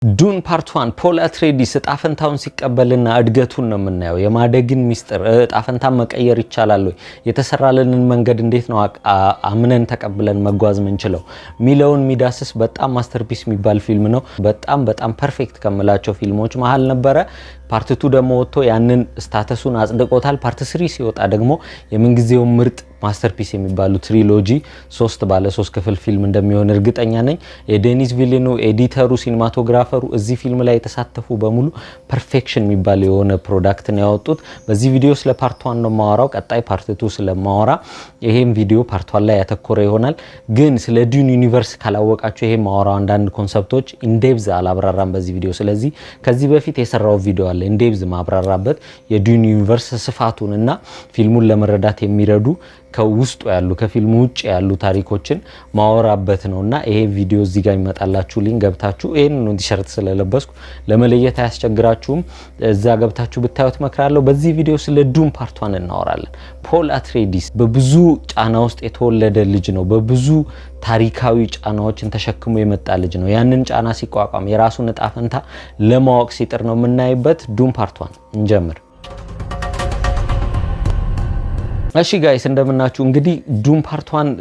ዱን ፓርት 1 ፖል አትሬዲስ እጣ ፈንታውን ሲቀበልና እድገቱን ነው የምናየው። የማደግን ሚስጥር እጣ ፈንታን መቀየር ይቻላል ወይ፣ የተሰራልንን መንገድ እንዴት ነው አምነን ተቀብለን መጓዝ ምንችለው ሚለውን ሚዳስስ በጣም ማስተርፒስ የሚባል ፊልም ነው። በጣም ፐርፌክት ከምላቸው ፊልሞች መሃል ነበረ። ፓርት 2 ደግሞ ወጥቶ ያንን ስታተሱን አጽድቆታል። ፓርት 3 ሲወጣ ደግሞ የምንጊዜው ምርጥ ማስተርፒስ የሚባሉ ትሪሎጂ 3 ክፍል ፊልም እንደሚሆን እርግጠኛ ነኝ። የዴኒስ ቪልኑ ኤዲተሩ፣ ሲኒማቶግራፈሩ እዚህ ፊልም ላይ የተሳተፉ በሙሉ ፐርፌክሽን የሚባል የሆነ ፕሮዳክት ነው ያወጡት። በዚህ ቪዲዮ ስለ ፓርት 1 ነው ማወራው። ቀጣይ ፓርት 2 ስለማወራ ይሄም ቪዲዮ ፓርት 1 ላይ ያተኮረ ይሆናል። ግን ስለ ዱን ዩኒቨርስ ካላወቃችሁ ይሄ ማወራው አንዳንድ ኮንሰፕቶች ኢንዴፕዝ አላብራራም በዚህ ቪዲዮ። ስለዚህ ከዚህ በፊት የሰራው ቪዲዮ አለ ኢንዴፕዝ ማብራራበት የዱን ዩኒቨርስ ስፋቱን እና ፊልሙን ለመረዳት የሚረዱ ከውስጡ ያሉ ከፊልሙ ውጭ ያሉ ታሪኮችን ማወራበት ነውና ይሄ ቪዲዮ እዚህ ጋር ይመጣላችሁ። ሊንክ ገብታችሁ ይሄንን ቲሸርት ስለለበስኩ ለመለየት አያስቸግራችሁም። እዛ ገብታችሁ ብታዩት መክራለሁ። በዚህ ቪዲዮ ስለ ዱን ፓርት 1 እናወራለን። ፖል አትሬዲስ በብዙ ጫና ውስጥ የተወለደ ልጅ ነው። በብዙ ታሪካዊ ጫናዎችን ተሸክሞ የመጣ ልጅ ነው። ያንን ጫና ሲቋቋም የራሱን እጣ ፈንታ ለማወቅ ሲጥር ነው የምናይበት። ዱን ፓርት 1 እንጀምር። እሺ ጋይስ እንደምናችሁ። እንግዲህ ዱን ፓርት 1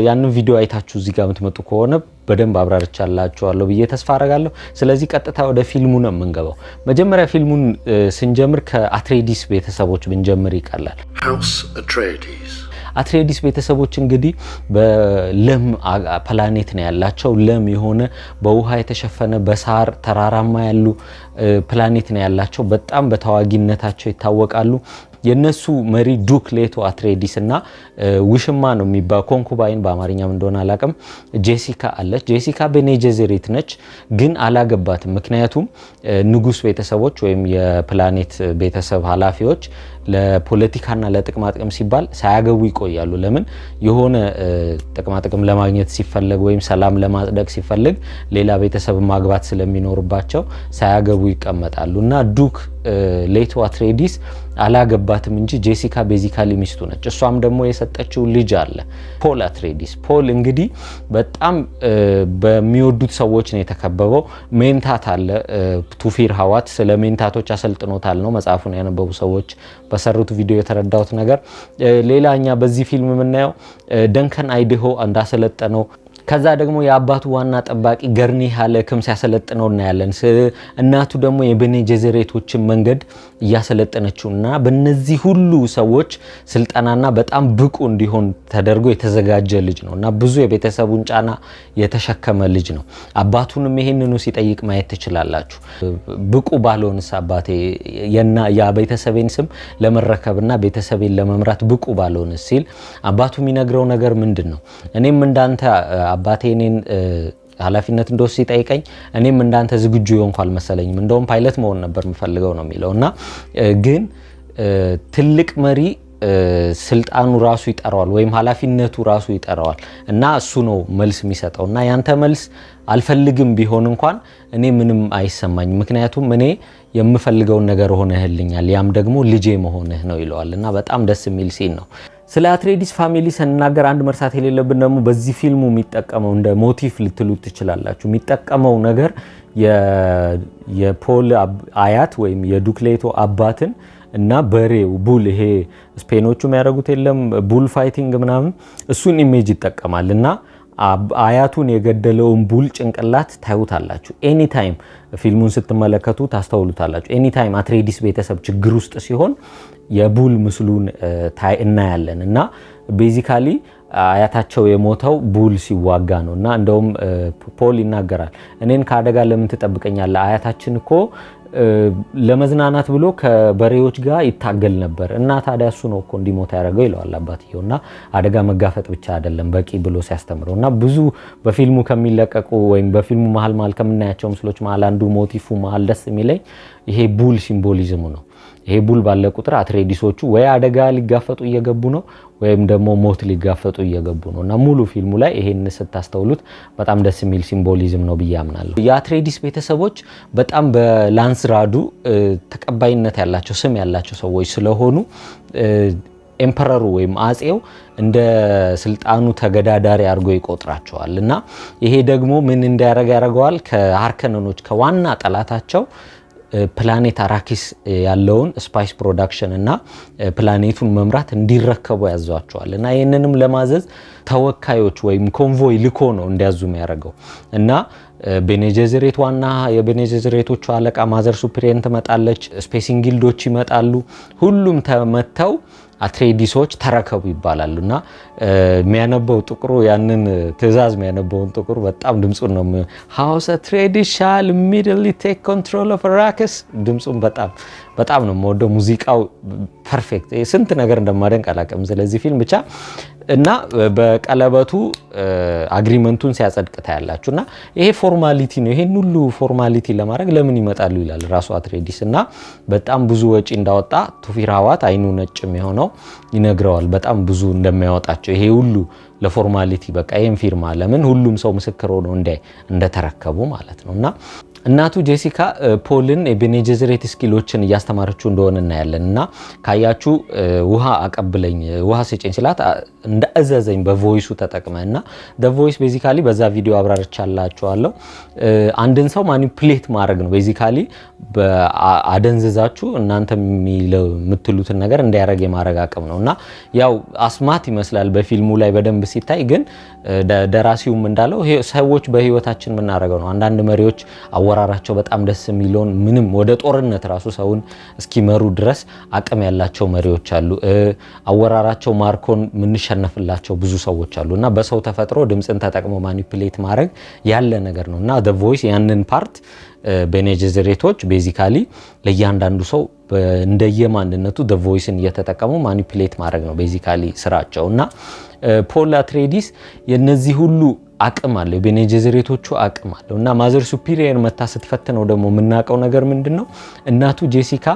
ያንን ቪዲዮ አይታችሁ እዚህ ጋር የምትመጡ ከሆነ በደንብ አብራርቻላችኋለሁ ብዬ ተስፋ አረጋለሁ። ስለዚህ ቀጥታ ወደ ፊልሙ ነው የምንገባው። መጀመሪያ ፊልሙን ስንጀምር ከአትሬዲስ ቤተሰቦች ብንጀምር ይቀላል። አትሬዲስ ቤተሰቦች እንግዲህ በለም ፕላኔት ነው ያላቸው። ለም የሆነ በውሃ የተሸፈነ በሳር ተራራማ ያሉ ፕላኔት ነው ያላቸው። በጣም በተዋጊነታቸው ይታወቃሉ። የነሱ መሪ ዱክ ሌቶ አትሬዲስ እና ውሽማ ነው የሚባል ኮንኩባይን በአማርኛም እንደሆነ አላቅም ጄሲካ አለች። ጄሲካ ቤኔ ጀዘሪት ነች፣ ግን አላገባትም። ምክንያቱም ንጉስ ቤተሰቦች ወይም የፕላኔት ቤተሰብ ኃላፊዎች ለፖለቲካና ለጥቅማ ጥቅም ሲባል ሳያገቡ ይቆያሉ። ለምን? የሆነ ጥቅማ ጥቅም ለማግኘት ሲፈልግ ወይም ሰላም ለማጽደቅ ሲፈልግ ሌላ ቤተሰብ ማግባት ስለሚኖርባቸው ሳያገቡ ይቀመጣሉ እና ዱክ ሌቶ አትሬዲስ አላገባትም እንጂ ጄሲካ ቤዚካሊ ሚስቱ ነች። እሷም ደግሞ የሰጠችው ልጅ አለ ፖል አትሬዲስ። ፖል እንግዲህ በጣም በሚወዱት ሰዎች ነው የተከበበው። ሜንታት አለ ቱፊር ሀዋት ስለ ሜንታቶች አሰልጥኖታል ነው መጽሐፉን ያነበቡ ሰዎች በሰሩት ቪዲዮ የተረዳሁት ነገር። ሌላኛ በዚህ ፊልም የምናየው ደንከን አይዲሆ እንዳሰለጠነው፣ ከዛ ደግሞ የአባቱ ዋና ጠባቂ ገርኒ ሃለክም ሲያሰለጥነው እናያለን። እናቱ ደግሞ የቤኔ ጀዘሬቶችን መንገድ እያሰለጠነችውና በእነዚህ ሁሉ ሰዎች ስልጠናና በጣም ብቁ እንዲሆን ተደርጎ የተዘጋጀ ልጅ ነውና ብዙ የቤተሰቡን ጫና የተሸከመ ልጅ ነው። አባቱንም ይሄንኑ ሲጠይቅ ማየት ትችላላችሁ። ብቁ ባልሆንስ አባቴ ያ ቤተሰቤን ስም ለመረከብና ቤተሰቤን ለመምራት ብቁ ባልሆንስ ሲል አባቱ የሚነግረው ነገር ምንድነው? እኔም እንዳንተ አባቴ እኔን ኃላፊነት እንደወስድ ሲጠይቀኝ እኔም እንዳንተ ዝግጁ የሆንኩ አልመሰለኝም፣ እንደውም ፓይለት መሆን ነበር የምፈልገው ነው የሚለውና ግን ትልቅ መሪ ስልጣኑ ራሱ ይጠራዋል ወይም ኃላፊነቱ ራሱ ይጠራዋል እና እሱ ነው መልስ የሚሰጠውና ያንተ መልስ አልፈልግም ቢሆን እንኳን እኔ ምንም አይሰማኝ፣ ምክንያቱም እኔ የምፈልገውን ነገር ሆነህልኛል፣ ያም ደግሞ ልጄ መሆንህ ነው ይለዋልና በጣም ደስ የሚል ሲን ነው። ስለ አትሬዲስ ፋሚሊ ስንናገር አንድ መርሳት የሌለብን ደግሞ በዚህ ፊልሙ የሚጠቀመው እንደ ሞቲቭ ልትሉት ትችላላችሁ የሚጠቀመው ነገር የፖል አያት ወይም የዱክ ሌቶ አባትን እና በሬው ቡል ይሄ ስፔኖቹ የሚያደርጉት የለም ቡል ፋይቲንግ ምናምን እሱን ኢሜጅ ይጠቀማል እና አያቱን የገደለውን ቡል ጭንቅላት ታዩታላችሁ። ኤኒ ታይም ፊልሙን ስትመለከቱ ታስተውሉታላችሁ። ኤኒ ታይም አትሬዲስ ቤተሰብ ችግር ውስጥ ሲሆን የቡል ምስሉን እናያለን እና ቤዚካሊ አያታቸው የሞተው ቡል ሲዋጋ ነውና እንደውም ፖል ይናገራል፣ እኔን ከአደጋ ለምን ትጠብቀኛለህ? አያታችን እኮ ለመዝናናት ብሎ ከበሬዎች ጋር ይታገል ነበር እና ታዲያ እሱ ነው እኮ እንዲሞት ያደረገው ይለዋል አባትየውና አደጋ መጋፈጥ ብቻ አይደለም በቂ ብሎ ሲያስተምረውና ብዙ በፊልሙ ከሚለቀቁ ወይም በፊልሙ መሃል ከምናያቸው ምስሎች መሃል አንዱ ሞቲፉ መሃል ደስ የሚለኝ ይሄ ቡል ሲምቦሊዝሙ ነው። ይሄ ቡል ባለ ቁጥር አትሬዲሶቹ ወይ አደጋ ሊጋፈጡ እየገቡ ነው ወይም ደግሞ ሞት ሊጋፈጡ እየገቡ ነውና ሙሉ ፊልሙ ላይ ይሄን ስታስተውሉት በጣም ደስ የሚል ሲምቦሊዝም ነው ብዬ አምናለሁ። የአትሬዲስ ቤተሰቦች በጣም በላንስራዱ ተቀባይነት ያላቸው ስም ያላቸው ሰዎች ስለሆኑ ኤምፐረሩ ወይም አጼው እንደ ስልጣኑ ተገዳዳሪ አድርጎ ይቆጥራቸዋል እና ይሄ ደግሞ ምን ያደርገዋል ከሃርከነኖች ከዋና ጠላታቸው ፕላኔት አራኪስ ያለውን ስፓይስ ፕሮዳክሽን እና ፕላኔቱን መምራት እንዲረከቡ ያዟቸዋል እና ይሄንንም ለማዘዝ ተወካዮች ወይም ኮንቮይ ልኮ ነው እንዲያዙ የሚያደርገው እና ቤኔ ጀዘሬት ዋና የቤኔ ጀዘሬቶቹ አለቃ ማዘር ሱፕሪየን ትመጣለች፣ ስፔሲንግ ጊልዶች ይመጣሉ። ሁሉም ተመተው አትሬዲሶች ተረከቡ ይባላሉና የሚያነበው ጥቁሩ ያንን ትዕዛዝ የሚያነበውን ጥቁሩ በጣም ድምጹን ነው ሃውስ አትሬዲስ ሻል ኢሚዲየትሊ ቴክ ኮንትሮል ኦፍ አራኪስ ድምጹን በጣም ነው የምወደው። ሙዚቃው ፐርፌክት ስንት ነገር እንደማደንቅ አላውቅም ስለዚህ ፊልም ብቻ እና በቀለበቱ አግሪመንቱን ሲያጸድቅ ታያላችሁና ይሄ ፎርማሊቲ ነው። ይሄን ሁሉ ፎርማሊቲ ለማድረግ ለምን ይመጣሉ ይላል ራሱ አትሬዲስ እና በጣም ብዙ ወጪ እንዳወጣ ቱፊራዋት አይኑ ነጭ የሚሆነው ይነግረዋል በጣም ብዙ እንደማያወጣቸው ይሄ ሁሉ ለፎርማሊቲ በቃ ይሄን ፊርማ ለምን ሁሉም ሰው ምስክር ሆኖ እንደተረከቡ ማለት ነውና እናቱ ጄሲካ ፖልን የቤኔ ጀዘሬት ስኪሎችን እያስተማረችው እንደሆነ እናያለን እና ካያችሁ ውሃ አቀብለኝ ውሃ ስጪኝ ስላት እንዳዘዘኝ በቮይሱ ተጠቅመና the voice basically በዛ ቪዲዮ አብራርቻላችኋለሁ አንድን ሰው ማኒፑሌት ማድረግ ነው basically በአደንዝዛችሁ እናንተ የምትሉትን ነገር እንዲያረግ የማረግ አቅም ነውና ያው አስማት ይመስላል በፊልሙ ላይ በደንብ ሲታይ ግን ደራሲውም እንዳለው ሰዎች በህይወታችን ምን አረጋው ነው አንዳንድ መሪዎች አወራራቸው በጣም ደስ የሚለውን ምንም ወደ ጦርነት ራሱ ሰውን እስኪመሩ ድረስ አቅም ያላቸው መሪዎች አሉ አወራራቸው ማርኮን ምንሸነፍላቸው ብዙ ሰዎች አሉና በሰው ተፈጥሮ ድምጽን ተጠቅሞ ማኒፑሌት ማድረግ ያለ ነገር ነውና the voice ያንን ፓርት ቤኔ ጀዘሬቶች ቤዚካሊ ለእያንዳንዱ ሰው እንደየማንነቱ the voiceን እየተጠቀሙ ማኒፑሌት ማድረግ ነው ቤዚካሊ ስራቸውና ፖል አትሬዲስ የነዚህ ሁሉ አቅም አለው ቤኔ ጀዘሬቶቹ አቅም አለው እና ማዘር ሱፒሪየር መታ ስትፈትነው ደግሞ የምናውቀው ነገር ምንድነው እናቱ ጄሲካ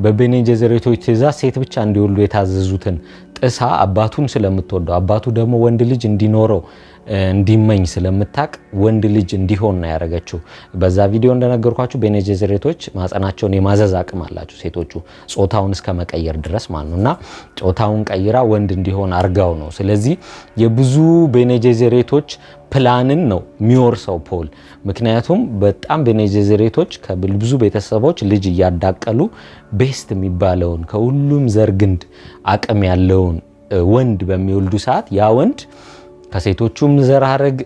በቤኔ ጀዘሬቶች ትዕዛዝ ሴት ብቻ እንዲወልዱ የታዘዙትን ጥሳ አባቱን ስለምትወደው አባቱ ደግሞ ወንድ ልጅ እንዲኖረው እንዲመኝ ስለምታቅ ወንድ ልጅ እንዲሆን ነው ያረጋቸው በዛ ቪዲዮ እንደነገርኳችሁ ቤኔ ጀዘሬቶች ማጸናቸውን የማዘዝ አቅም አላቸው ሴቶቹ ጾታውን እስከ መቀየር ድረስ ማንነውና ጾታውን ቀይራ ወንድ እንዲሆን አርጋው ነው ስለዚህ የብዙ ቤኔ ጀዘሬቶች ፕላንን ነው የሚወርሰው ፖል ምክንያቱም በጣም ቤኔ ጀዘሬቶች ከብዙ ቤተሰቦች ልጅ ያዳቀሉ ቤስት የሚባለውን ከሁሉም ዘርግንድ አቅም ያለውን ወንድ በሚወልዱ ሰዓት ያ ወንድ ከሴቶቹም ዘር ሐረግ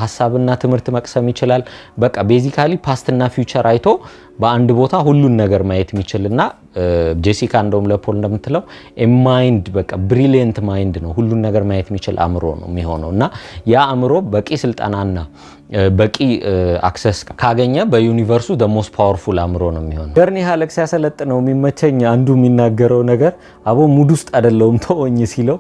ሐሳብና ትምህርት መቅሰም ይችላል በቃ ቤዚካሊ ፓስትና ፊውቸር አይቶ በአንድ ቦታ ሁሉን ነገር ማየት የሚችልና ጄሲካ እንደውም ለፖል እንደምትለው ማይንድ በቃ ብሪሊየንት ማይንድ ነው ሁሉን ነገር ማየት የሚችል አእምሮ ነው የሚሆነውና ያ አእምሮ በቂ ስልጣናና በቂ አክሰስ ካገኘ በዩኒቨርሱ the most powerful አእምሮ ነው የሚሆነው ገርኒ ሃለክስ ያሰለጥነው የሚመቸኝ አንዱ የሚናገረው ነገር አቦ ሙድ ውስጥ አይደለም ተወኝ ሲለው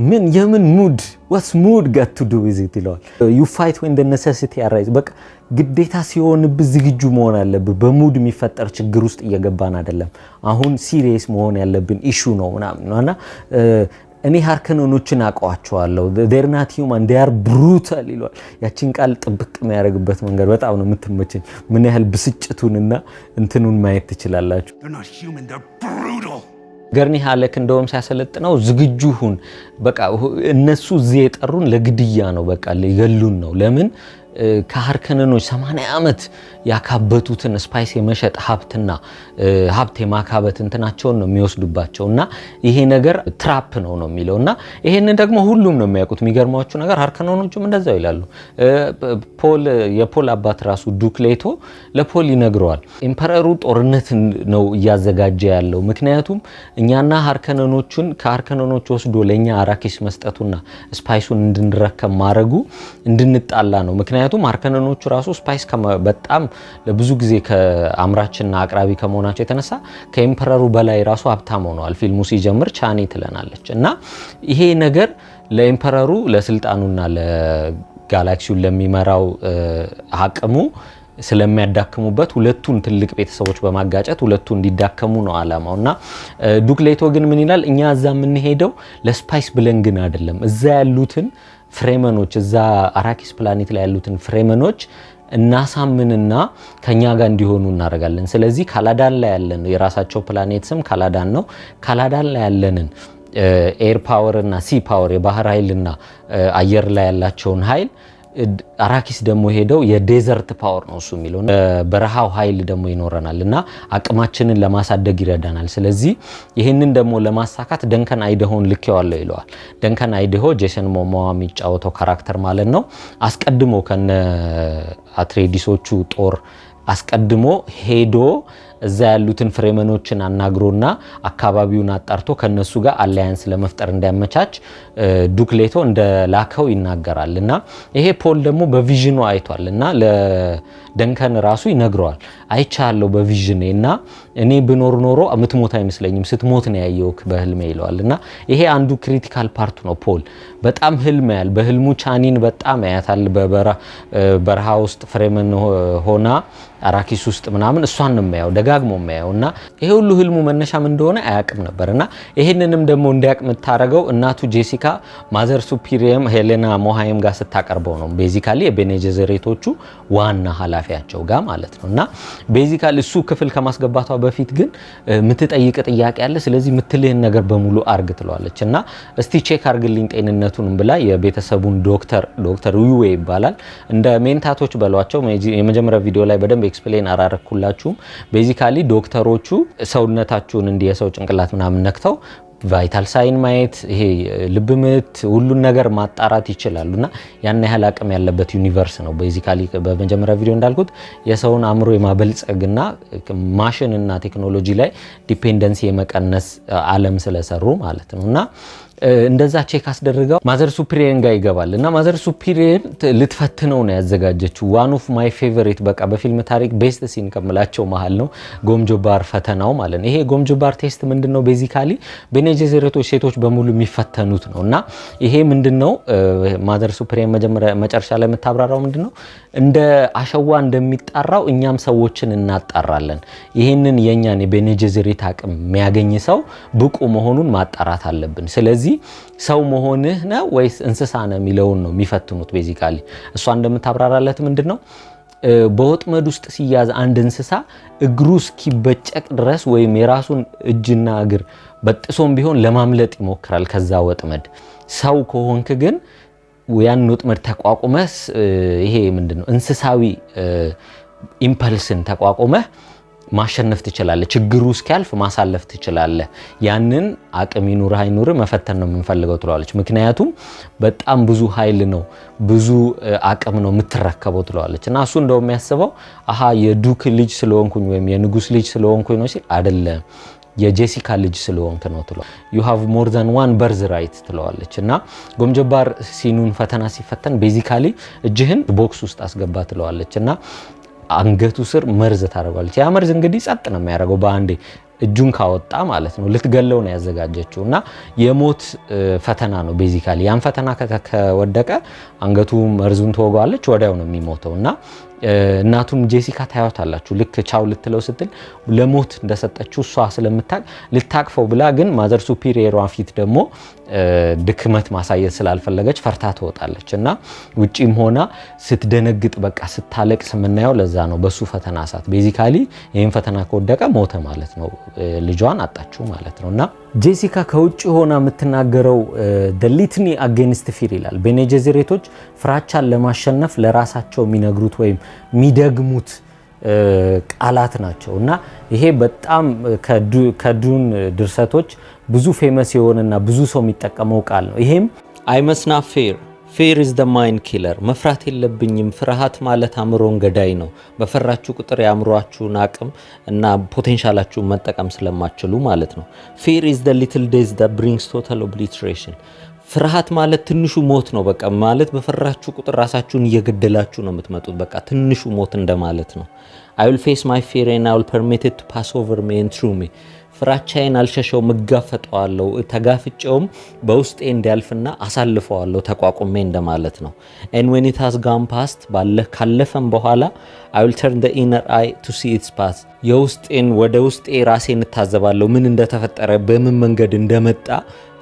ምን የምን ሙድ what's mood got to do with it ይላል you fight when the necessity arises በቃ ግዴታ ሲሆን ዝግጁ መሆን አለብህ በሙድ የሚፈጠር ችግር ውስጥ እየገባን አይደለም አሁን ሲሪየስ መሆን ያለብን ኢሹ ነው እና እኔ ሃርከኖኖችን አቋዋቸዋለሁ they're not human they are brutal ይላል ያቺን ቃል ጥብቅ የሚያደርግበት መንገድ በጣም ነው የምትመቸኝ ምን ያህል ብስጭቱንና እንትኑን ማየት ትችላላችሁ they're not human they're brutal ገርኒ ሃለክ እንደውም ሲያሰለጥነው ዝግጁ ሁን በቃ እነሱ እዚህ የጠሩን ለግድያ ነው በቃ ሊገሉን ነው ለምን ከሃርከነኖች 80 አመት ያካበቱትን ስፓይስ የመሸጥ ሀብትና ሀብት የማካበት እንትናቸውን ነው የሚወስዱባቸውና ይሄ ነገር ትራፕ ነው የሚለውና ይሄንን ደግሞ ሁሉም ነው የሚያውቁት የሚገርማችሁ ነገር ሃርከነኖቹም እንደዛው ይላሉ ፖል የፖል አባት ራሱ ዱክሌቶ ለፖል ይነግረዋል ኢምፐረሩ ጦርነት ነው እያዘጋጀ ያለው ምክንያቱም እኛና ሃርከነኖቹን ከሃርከነኖች ወስዶ ለኛ አራኪስ መስጠቱና ስፓይሱን እንድንረከም ማረጉ እንድንጣላ ነው ምክንያቱም ሃርከነኖቹ ራሱ ስፓይስ በጣም ለብዙ ጊዜ ከአምራችና አቅራቢ ከመሆናቸው የተነሳ ከኢምፐረሩ በላይ ራሱ ሀብታም ሆነዋል ፊልሙ ሲጀምር ቻኔ ትለናለች እና ይሄ ነገር ለኢምፐረሩ ለስልጣኑና ለጋላክሲውን ለሚመራው አቅሙ ስለሚያዳክሙበት ሁለቱን ትልቅ ቤተሰቦች በማጋጨት ሁለቱ እንዲዳከሙ ነው አላማውና ዱክሌቶ ግን ምን ይላል እኛ እዛ ምን ሄደው ለስፓይስ ብለን ግን አይደለም እዛ ያሉትን ፍሬመኖች እዛ አራኪስ ፕላኔት ላይ ያሉትን ፍሬመኖች እናሳምንና ከኛ ጋር እንዲሆኑ እናረጋለን ስለዚህ ካላዳን ላይ ያለን የራሳቸው ፕላኔት ስም ካላዳን ነው ካላዳን ላይ ያለንን ኤር ፓወር እና ሲ ፓወር የባህር ኃይልና አየር ላይ ያላቸውን ኃይል አራኪስ ደግሞ ሄደው የዴዘርት ፓወር ነው እሱ የሚለው በረሃው ኃይል ደግሞ ይኖረናል እና አቅማችንን ለማሳደግ ይረዳናል። ስለዚህ ይህንን ደግሞ ለማሳካት ደንከን አይደሆን ልኬዋለሁ ይለዋል። ደንከን አይደሆ ጄሰን ሞሞአ የሚጫወተው ካራክተር ማለት ነው። አስቀድሞ ከነ አትሬዲሶቹ ጦር አስቀድሞ ሄዶ እዛ ያሉትን ፍሬመኖችን አናግሮና አካባቢውን አጣርቶ ከነሱ ጋር አላያንስ ለመፍጠር እንዲያመቻች ዱክሌቶ እንደላከው ይናገራል። እና ይሄ ፖል ደግሞ በቪዥኑ አይቷል እና ለደንከን ራሱ ይነግረዋል። አይቻለሁ በቪዥኔ እና እኔ ብኖር ኖሮ ምትሞት አይመስለኝም ስትሞት ነው ያየውክ በህልሜ ይለዋል። እና ይሄ አንዱ ክሪቲካል ፓርቱ ነው። ፖል በጣም ህልም ያያል። በህልሙ ቻኒን በጣም ያያታል። በበረሃ ውስጥ ፍሬመን ሆና አራኪስ ውስጥ ምናምን እሷን ነው የሚያየው ደጋግሞ የሚያየው እና ይሄ ሁሉ ህልሙ መነሻም እንደሆነ አያቅም ነበርና ይሄንንም ደግሞ እንዲያቅም ታረገው እናቱ ጄሲካ ማዘር ሱፒሪየም ሄሌና ሞሃይም ጋር ስታቀርበው ነው። ቤዚካሊ የቤኔ ጀዘሬቶቹ ዋና ኃላፊያቸው ጋር ማለት ነውና ቤዚካሊ እሱ ክፍል ከማስገባቷ በፊት ግን ምትጠይቅ ጥያቄ አለ። ስለዚህ ምትልህን ነገር በሙሉ አርግ ትለዋለች እና እስቲ ቼክ አርግልኝ ጤንነቱን ብላ የቤተሰቡን ዶክተር ዩዌ ይባላል እንደ ሜንታቶች በሏቸው። የመጀመሪያ ቪዲዮ ላይ በደንብ ኤክስፕሌን አራረኩላችሁም። ቤዚካሊ ዶክተሮቹ ሰውነታችሁን የሰው ጭንቅላት ምናምን ነክተው ቫይታል ሳይን ማየት ይሄ ልብ ምት ሁሉን ነገር ማጣራት ይችላሉና ያን ያህል አቅም ያለበት ዩኒቨርስ ነው። ቤዚካሊ በመጀመሪያ ቪዲዮ እንዳልኩት የሰውን አእምሮ የማበልጸግና ማሽን እና ቴክኖሎጂ ላይ ዲፔንደንሲ የመቀነስ ዓለም ስለሰሩ ማለት ነውና እንደዛ ቼክ አስደርገው ማዘር ሱፒሪየር ጋር ይገባል እና ማዘር ሱፒሪየር ልትፈትነው ነው ያዘጋጀችው። ዋን ኦፍ ማይ ፌቨሪት በቃ በፊልም ታሪክ ቤስት ሲን ከምላቸው መሃል ነው ጎምጆባር ፈተናው ማለት ነው። ይሄ ጎምጆባር ቴስት ምንድነው? ቤዚካሊ ቤኔ ጀዘሬቶች ሴቶች በሙሉ የሚፈተኑት ነውና ይሄ ምንድነው ማዘር ሱፒሪየር መጨረሻ ላይ የምታብራራው ምንድነው? እንደ አሸዋ እንደሚጣራው እኛም ሰዎችን እናጣራለን። ይሄንን የኛን የቤኔ ጀዘሬት አቅም የሚያገኝ ሰው ብቁ መሆኑን ማጣራት አለብን። ስለዚህ ሰው መሆንህ ነው ወይስ እንስሳ ነው የሚለውን ነው የሚፈትኑት። ቤዚካሊ እሷ እንደምታብራራለት ምንድነው በወጥመድ ውስጥ ሲያዝ አንድ እንስሳ እግሩ እስኪበጨቅ ድረስ ወይም የራሱን እጅና እግር በጥሶም ቢሆን ለማምለጥ ይሞክራል ከዛ ወጥመድ። ሰው ከሆንክ ግን ያን ወጥመድ ተቋቁመህ ይሄ ምንድነው እንስሳዊ ኢምፐልስን ተቋቁመህ ማሸነፍ ትችላለህ። ችግሩ እስኪያልፍ ማሳለፍ ትችላለህ። ያንን አቅም ይኑር አይኑር መፈተን ነው የምንፈልገው ትለዋለች። ምክንያቱም በጣም ብዙ ኃይል ነው ብዙ አቅም ነው የምትረከበው ትለዋለች። እና እሱ እንደው የሚያስበው የዱክ ልጅ ስለሆንኩኝ ወይም የንጉስ ልጅ ስለሆንኩኝ ነው ሲል አይደለም የጄሲካ ልጅ ስለሆንክ ነው ትለው። you have more than one birth right ትለዋለች። እና ጎምጆባር ሲኑን ፈተና ሲፈተን ቤዚካሊ እጅህን ቦክስ ውስጥ አስገባ ትለዋለች እና አንገቱ ስር መርዝ ታደርጋለች። ያ መርዝ እንግዲህ ጸጥ ነው የሚያደርገው በአንዴ እጁን ካወጣ ማለት ነው። ልትገለው ነው ያዘጋጀችው እና የሞት ፈተና ነው ቤዚካሊ። ያን ፈተና ከወደቀ አንገቱ መርዙን ተወጋለች ወዲያው ነው የሚሞተው እና እናቱም ጄሲካ ታያታላችሁ ልክ ቻው ልትለው ስትል ለሞት እንደሰጠችው እሷ ስለምታቅ ልታቅፈው ብላ ግን ማዘር ሱፒሪየሯ ፊት ደግሞ ድክመት ማሳየት ስላልፈለገች ፈርታ ትወጣለች እና ውጪም ሆና ስትደነግጥ በቃ ስታለቅስ የምናየው ለዛ ነው። በሱ ፈተና ሰዓት ቤዚካሊ ይሄን ፈተና ከወደቀ ሞተ ማለት ነው። ልጇን አጣችው ማለት ነውና ጄሲካ ከውጪ ሆና የምትናገረው the litany against fear ይላል። ቤኔ ጀዘሬቶች ፍራቻን ለማሸነፍ ለራሳቸው የሚነግሩት ወይም የሚደግሙት ቃላት ናቸው እና ይሄ በጣም ከዱን ድርሰቶች ብዙ ፌመስ የሆነና ብዙ ሰው የሚጠቀመው ቃል ነው። ይሄም I must not fear. Fear is the mind killer. መፍራት የለብኝም። ፍርሃት ማለት አእምሮን ገዳይ ነው። በፈራችሁ ቁጥር የአእምሮአችሁን አቅም እና ፖቴንሻላችሁን መጠቀም ስለማትችሉ ማለት ነው። Fear is the little death that brings total obliteration. ፍርሃት ማለት ትንሹ ሞት ነው። በቃ ማለት በፈራችሁ ቁጥር ራሳችሁን እየገደላችሁ ነው የምትመጡት። በቃ ትንሹ ሞት እንደማለት ነው። I will face my fear and I will permit it to pass over me and through me. ፍራቻዬን አልሸሸው መጋፈጠዋለሁ ተጋፍጬውም በውስጤ እንዲያልፍና አሳልፈዋለሁ ተቋቁሜ እንደማለት ነው። and when it has gone past ካለፈም በኋላ I will turn the inner eye to see its path. የውስጤን ወደ ውስጤ ራሴን እታዘባለሁ ምን እንደተፈጠረ በምን መንገድ እንደመጣ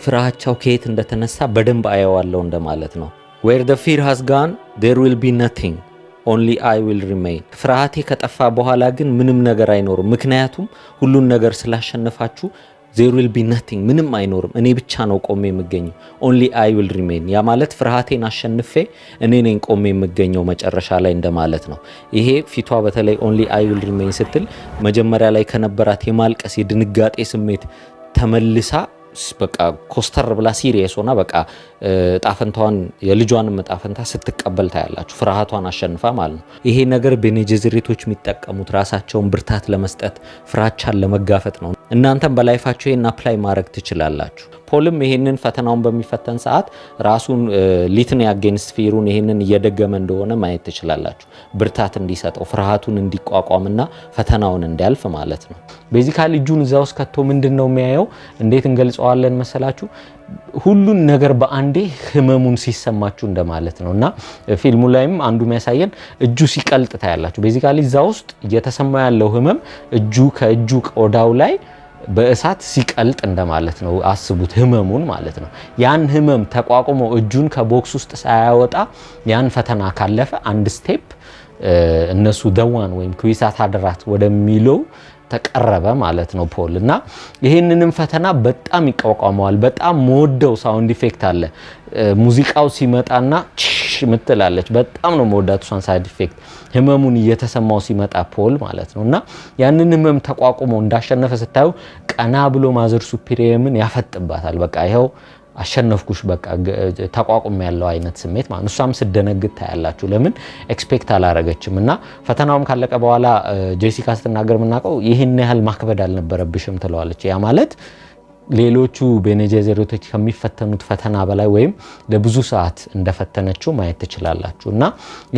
ፍራቻው ከየት እንደተነሳ በደንብ አየዋለሁ እንደማለት ነው። where the fear has gone there will be nothing. only I will remain. ፍርሃቴ ከጠፋ በኋላ ግን ምንም ነገር አይኖርም። ምክንያቱም ሁሉን ነገር ስላሸነፋችሁ there will be nothing ምንም አይኖርም እኔ ብቻ ነው ቆሜ የምገኘው only I will remain ያ ማለት ፍርሃቴን አሸንፌ እኔ ነኝ ቆሜ የምገኘው መጨረሻ ላይ እንደማለት ነው ይሄ ፊቷ በተለይ only I will remain ስትል መጀመሪያ ላይ ከነበራት የማልቀስ የድንጋጤ ስሜት ተመልሳ በቃ ኮስተር ብላ ሲሪየስ ሆና በቃ ጣፈንታዋን የልጇን መጣፈንታ ስትቀበል ታያላችሁ ፍርሃቷን አሸንፋ ማለት ነው ይሄ ነገር ቤኔ ጄዘሬቶች የሚጠቀሙት ራሳቸውን ብርታት ለመስጠት ፍራቻን ለመጋፈጥ ነው እናንተም በላይፋችሁ ይሄን አፕላይ ማድረግ ትችላላችሁ ፖልም ይሄንን ፈተናውን በሚፈተን ሰዓት ራሱን ሊትን ያገንስት ፊሩን ይሄንን እየደገመ እንደሆነ ማየት ትችላላችሁ ብርታት እንዲሰጠው ፍርሃቱን እንዲቋቋምና ፈተናውን እንዲያልፍ ማለት ነው ቤዚካሊ ጁን እዛው ስከቶ ምንድነው የሚያየው እንዴት እንገልጸዋለን መሰላችሁ ሁሉን ነገር በአንዴ ህመሙን ሲሰማችሁ እንደማለት ነውና ፊልሙ ላይም አንዱ የሚያሳየን እጁ ሲቀልጥ ታያላችሁ ቤዚካሊ እዛው ውስጥ እየተሰማ ያለው ህመም እጁ ከእጁ ቆዳው ላይ በእሳት ሲቀልጥ እንደማለት ነው አስቡት ህመሙን ማለት ነው ያን ህመም ተቋቁሞ እጁን ከቦክስ ውስጥ ሳያወጣ ያን ፈተና ካለፈ አንድ ስቴፕ እነሱ ደዋን ወይም ኩይሳት ሀደራት ወደሚለው ተቀረበ ማለት ነው ፖል እና ይሄንንም ፈተና በጣም ይቋቋመዋል በጣም ሞደው ሳውንድ ኢፌክት አለ ሙዚቃው ሲመጣና ምትላለች በጣም ነው ሞዳቱ ሳውንድ ኢፌክት ህመሙን እየተሰማው ሲመጣ ፖል ማለት ነውና ያንን ህመም ተቋቁሞ እንዳሸነፈ ስታዩ ቀና ብሎ ማዘር ሱፒሪየምን ያፈጥባታል በቃ ይሄው አሸነፍኩሽ በቃ ተቋቁም ያለው አይነት ስሜት ማለት ነው እሷም ስደነግጥ ታያላችሁ ለምን ኤክስፔክት አላረገችምና ፈተናውም ካለቀ በኋላ ጄሲካ ስትናገር ምናቀው ይሄን ያህል ማክበድ አልነበረብሽም ትለዋለች ያ ማለት ሌሎቹ ቤኔ ጄዘሬቶች ከሚፈተኑት ፈተና በላይ ወይም ለብዙ ሰዓት እንደፈተነችው ማየት ትችላላችሁና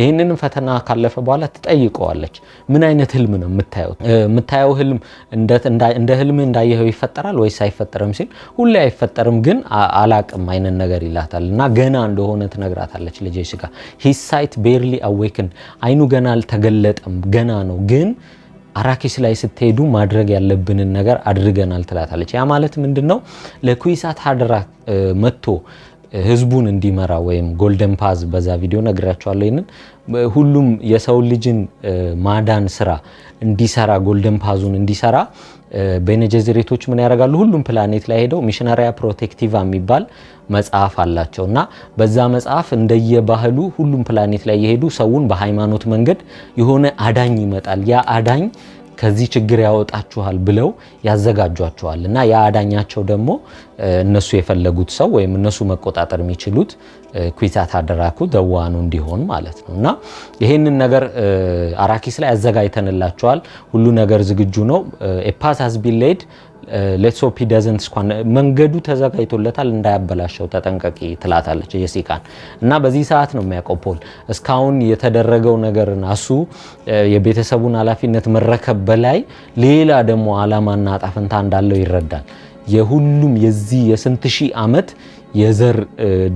ይሄንንም ፈተና ካለፈ በኋላ ትጠይቀዋለች ምን አይነት ህልም ነው የምታየው ህልም እንደ ህልም እንዳየኸው ይፈጠራል ወይስ አይፈጠርም ሲል ሁሌ አይፈጠርም ግን አላቅም አይነት ነገር ይላታልና ገና እንደሆነ ትነግራታለች ለጄሲካ his sight barely awakened አይኑ ገና አልተገለጠም ገና ነው ግን አራኪስ ላይ ስትሄዱ ማድረግ ያለብንን ነገር አድርገናል ትላታለች ያ ማለት ምንድነው ለኩይሳት ሀደራ መጥቶ ህዝቡን እንዲመራ ወይም ጎልደን ፓዝ በዛ ቪዲዮ ነግራችኋለሁ ይሄንን ሁሉም የሰው ልጅን ማዳን ስራ እንዲሰራ ጎልደን ፓዙን እንዲሰራ ቤኔ ጄዘሬቶች ምን ያደርጋሉ ሁሉም ፕላኔት ላይ ሄደው ሚሽነሪያ ፕሮቴክቲቫ የሚባል መጽሐፍ አላቸውና በዛ መጽሐፍ እንደየባህሉ ሁሉም ፕላኔት ላይ ይሄዱ ሰውን በሃይማኖት መንገድ የሆነ አዳኝ ይመጣል ያ አዳኝ ከዚህ ችግር ያወጣችኋል ብለው ያዘጋጇቸዋልና ያ አዳኛቸው ደግሞ እነሱ የፈለጉት ሰው ወይም እነሱ መቆጣጠር የሚችሉት ኩይሳት ሀደራኩ ደዋኑ እንዲሆን ማለት ነውና ይሄንን ነገር አራኪስ ላይ አዘጋጅተንላቸዋል ሁሉ ነገር ዝግጁ ነው ኤፓስ has been laid let's hope he doesn't squan መንገዱ ተዘጋጅቶለታል እንዳያበላሸው ተጠንቀቂ ትላታለች ጄሲካን እና በዚህ ሰዓት ነው የሚያውቀው ፖል እስካሁን የተደረገው ነገርና እሱ የቤተሰቡን ኃላፊነት መረከብ በላይ ሌላ ደግሞ አላማና አጣፈንታ እንዳለው ይረዳል የሁሉም የዚህ የስንት ሺህ ዓመት የዘር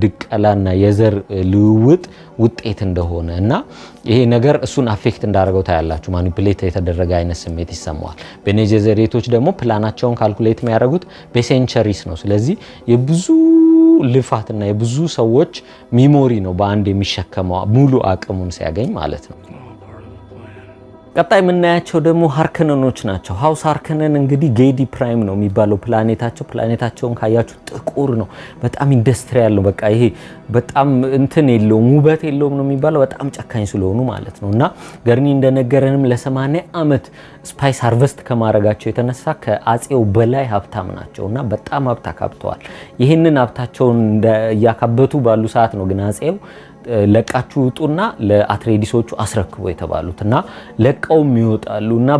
ድቀላና የዘር ልውውጥ ውጤት እንደሆነ እና ይሄ ነገር እሱን አፌክት እንዳደረገው ታያላችሁ ማኒፑሌት የተደረገ አይነት ስሜት ይሰማዋል ቤኔ ጄዘሬቶች ደግሞ ፕላናቸውን ካልኩሌት የሚያደርጉት በሴንቸሪስ ነው ስለዚህ የብዙ ልፋትና የብዙ ሰዎች ሚሞሪ ነው በአንድ የሚሸከመው ሙሉ አቅሙን ሲያገኝ ማለት ነው ቀጣይ የምናያቸው ደግሞ ሃርከነኖች ናቸው ሃውስ ሃርከነን እንግዲህ ጌዲ ፕራይም ነው የሚባለው ፕላኔታቸውን ካያችሁ ጥቁር ነው በጣም ኢንዱስትሪያል ነው በቃ ይሄ በጣም እንትን የለውም ውበት የለውም ነው የሚባለው በጣም ጨካኝ ስለሆኑ ማለት ነውና ገርኒ እንደነገረንም ለ80 አመት ስፓይስ ሃርቨስት ከማረጋቸው የተነሳ ከአጼው በላይ ሀብታም ናቸውና በጣም ሀብታ ካብተዋል ይሄንን ሀብታቸውን ያካበቱ ባሉ ሰዓት ነው ግን አጼው ለቃችሁ ውጡና ለአትሬዲሶቹ አስረክቦ የተባሉትና ለቀውም ይወጣሉና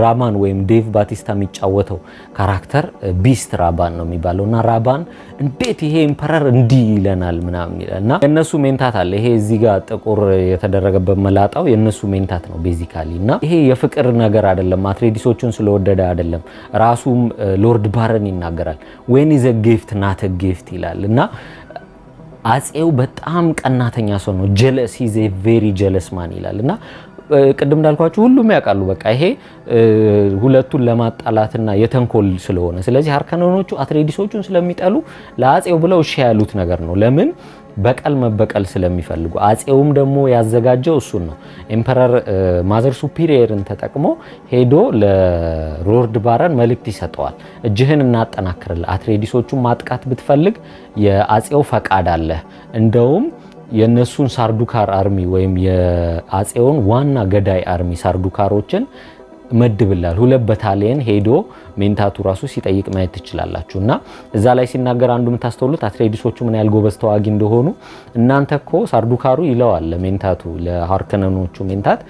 ራባን ወይም ዴቭ ባቲስታ የሚጫወተው ካራክተር ቢስት ራባን ነው የሚባለውና ራባን እንዴት ይሄ ኢምፐረር እንዲህ ይለናል ምናምን ይላልና የነሱ ሜንታት አለ ይሄ እዚህ ጋር ጥቁር የተደረገበት መላጣው የነሱ ሜንታት ነው ቤዚካሊና ይሄ የፍቅር ነገር አይደለም አትሬዲሶቹን ስለወደደ አይደለም ራሱም ሎርድ ባረን ይናገራል when is a gift not a gift ይላልና አጼው በጣም ቀናተኛ ሰው ነው jealous he's a very jealous man ይላልና ቅድም እንዳልኳችሁ ሁሉም ያውቃሉ በቃ ይሄ ሁለቱን ለማጣላትና የተንኮል ስለሆነ ስለዚህ ሃርከነኖቹ አትሬዲሶቹን ስለሚጠሉ ለአጼው ብለው እሺ ያሉት ነገር ነው ለምን በቀል መበቀል ስለሚፈልጉ አጼውም ደግሞ ያዘጋጀው እሱን ነው። ኤምፐረር ማዘር ሱፒሪየርን ተጠቅሞ ሄዶ ለሎርድ ባረን መልእክት ይሰጠዋል። እጅህን እናጠናክርል፣ አትሬዲሶቹን ማጥቃት ብትፈልግ የአጼው ፈቃድ አለ። እንደውም የነሱን ሳርዱካር አርሚ ወይም የአጼውን ዋና ገዳይ አርሚ ሳርዱካሮችን መድብላል። 2 በታሊየን ሄዶ ሜንታቱ ራሱ ሲጠይቅ ማየት ትችላላችሁ። እና እዛ ላይ ሲናገር አንዱ የምታስተውሉት አትሬዲሶቹ ምን ያህል ጎበዝ ተዋጊ እንደሆኑ እናንተ እኮ ሳርዱካሩ ይለዋል ለሜንታቱ ለሃርከነኖቹ ሜንታት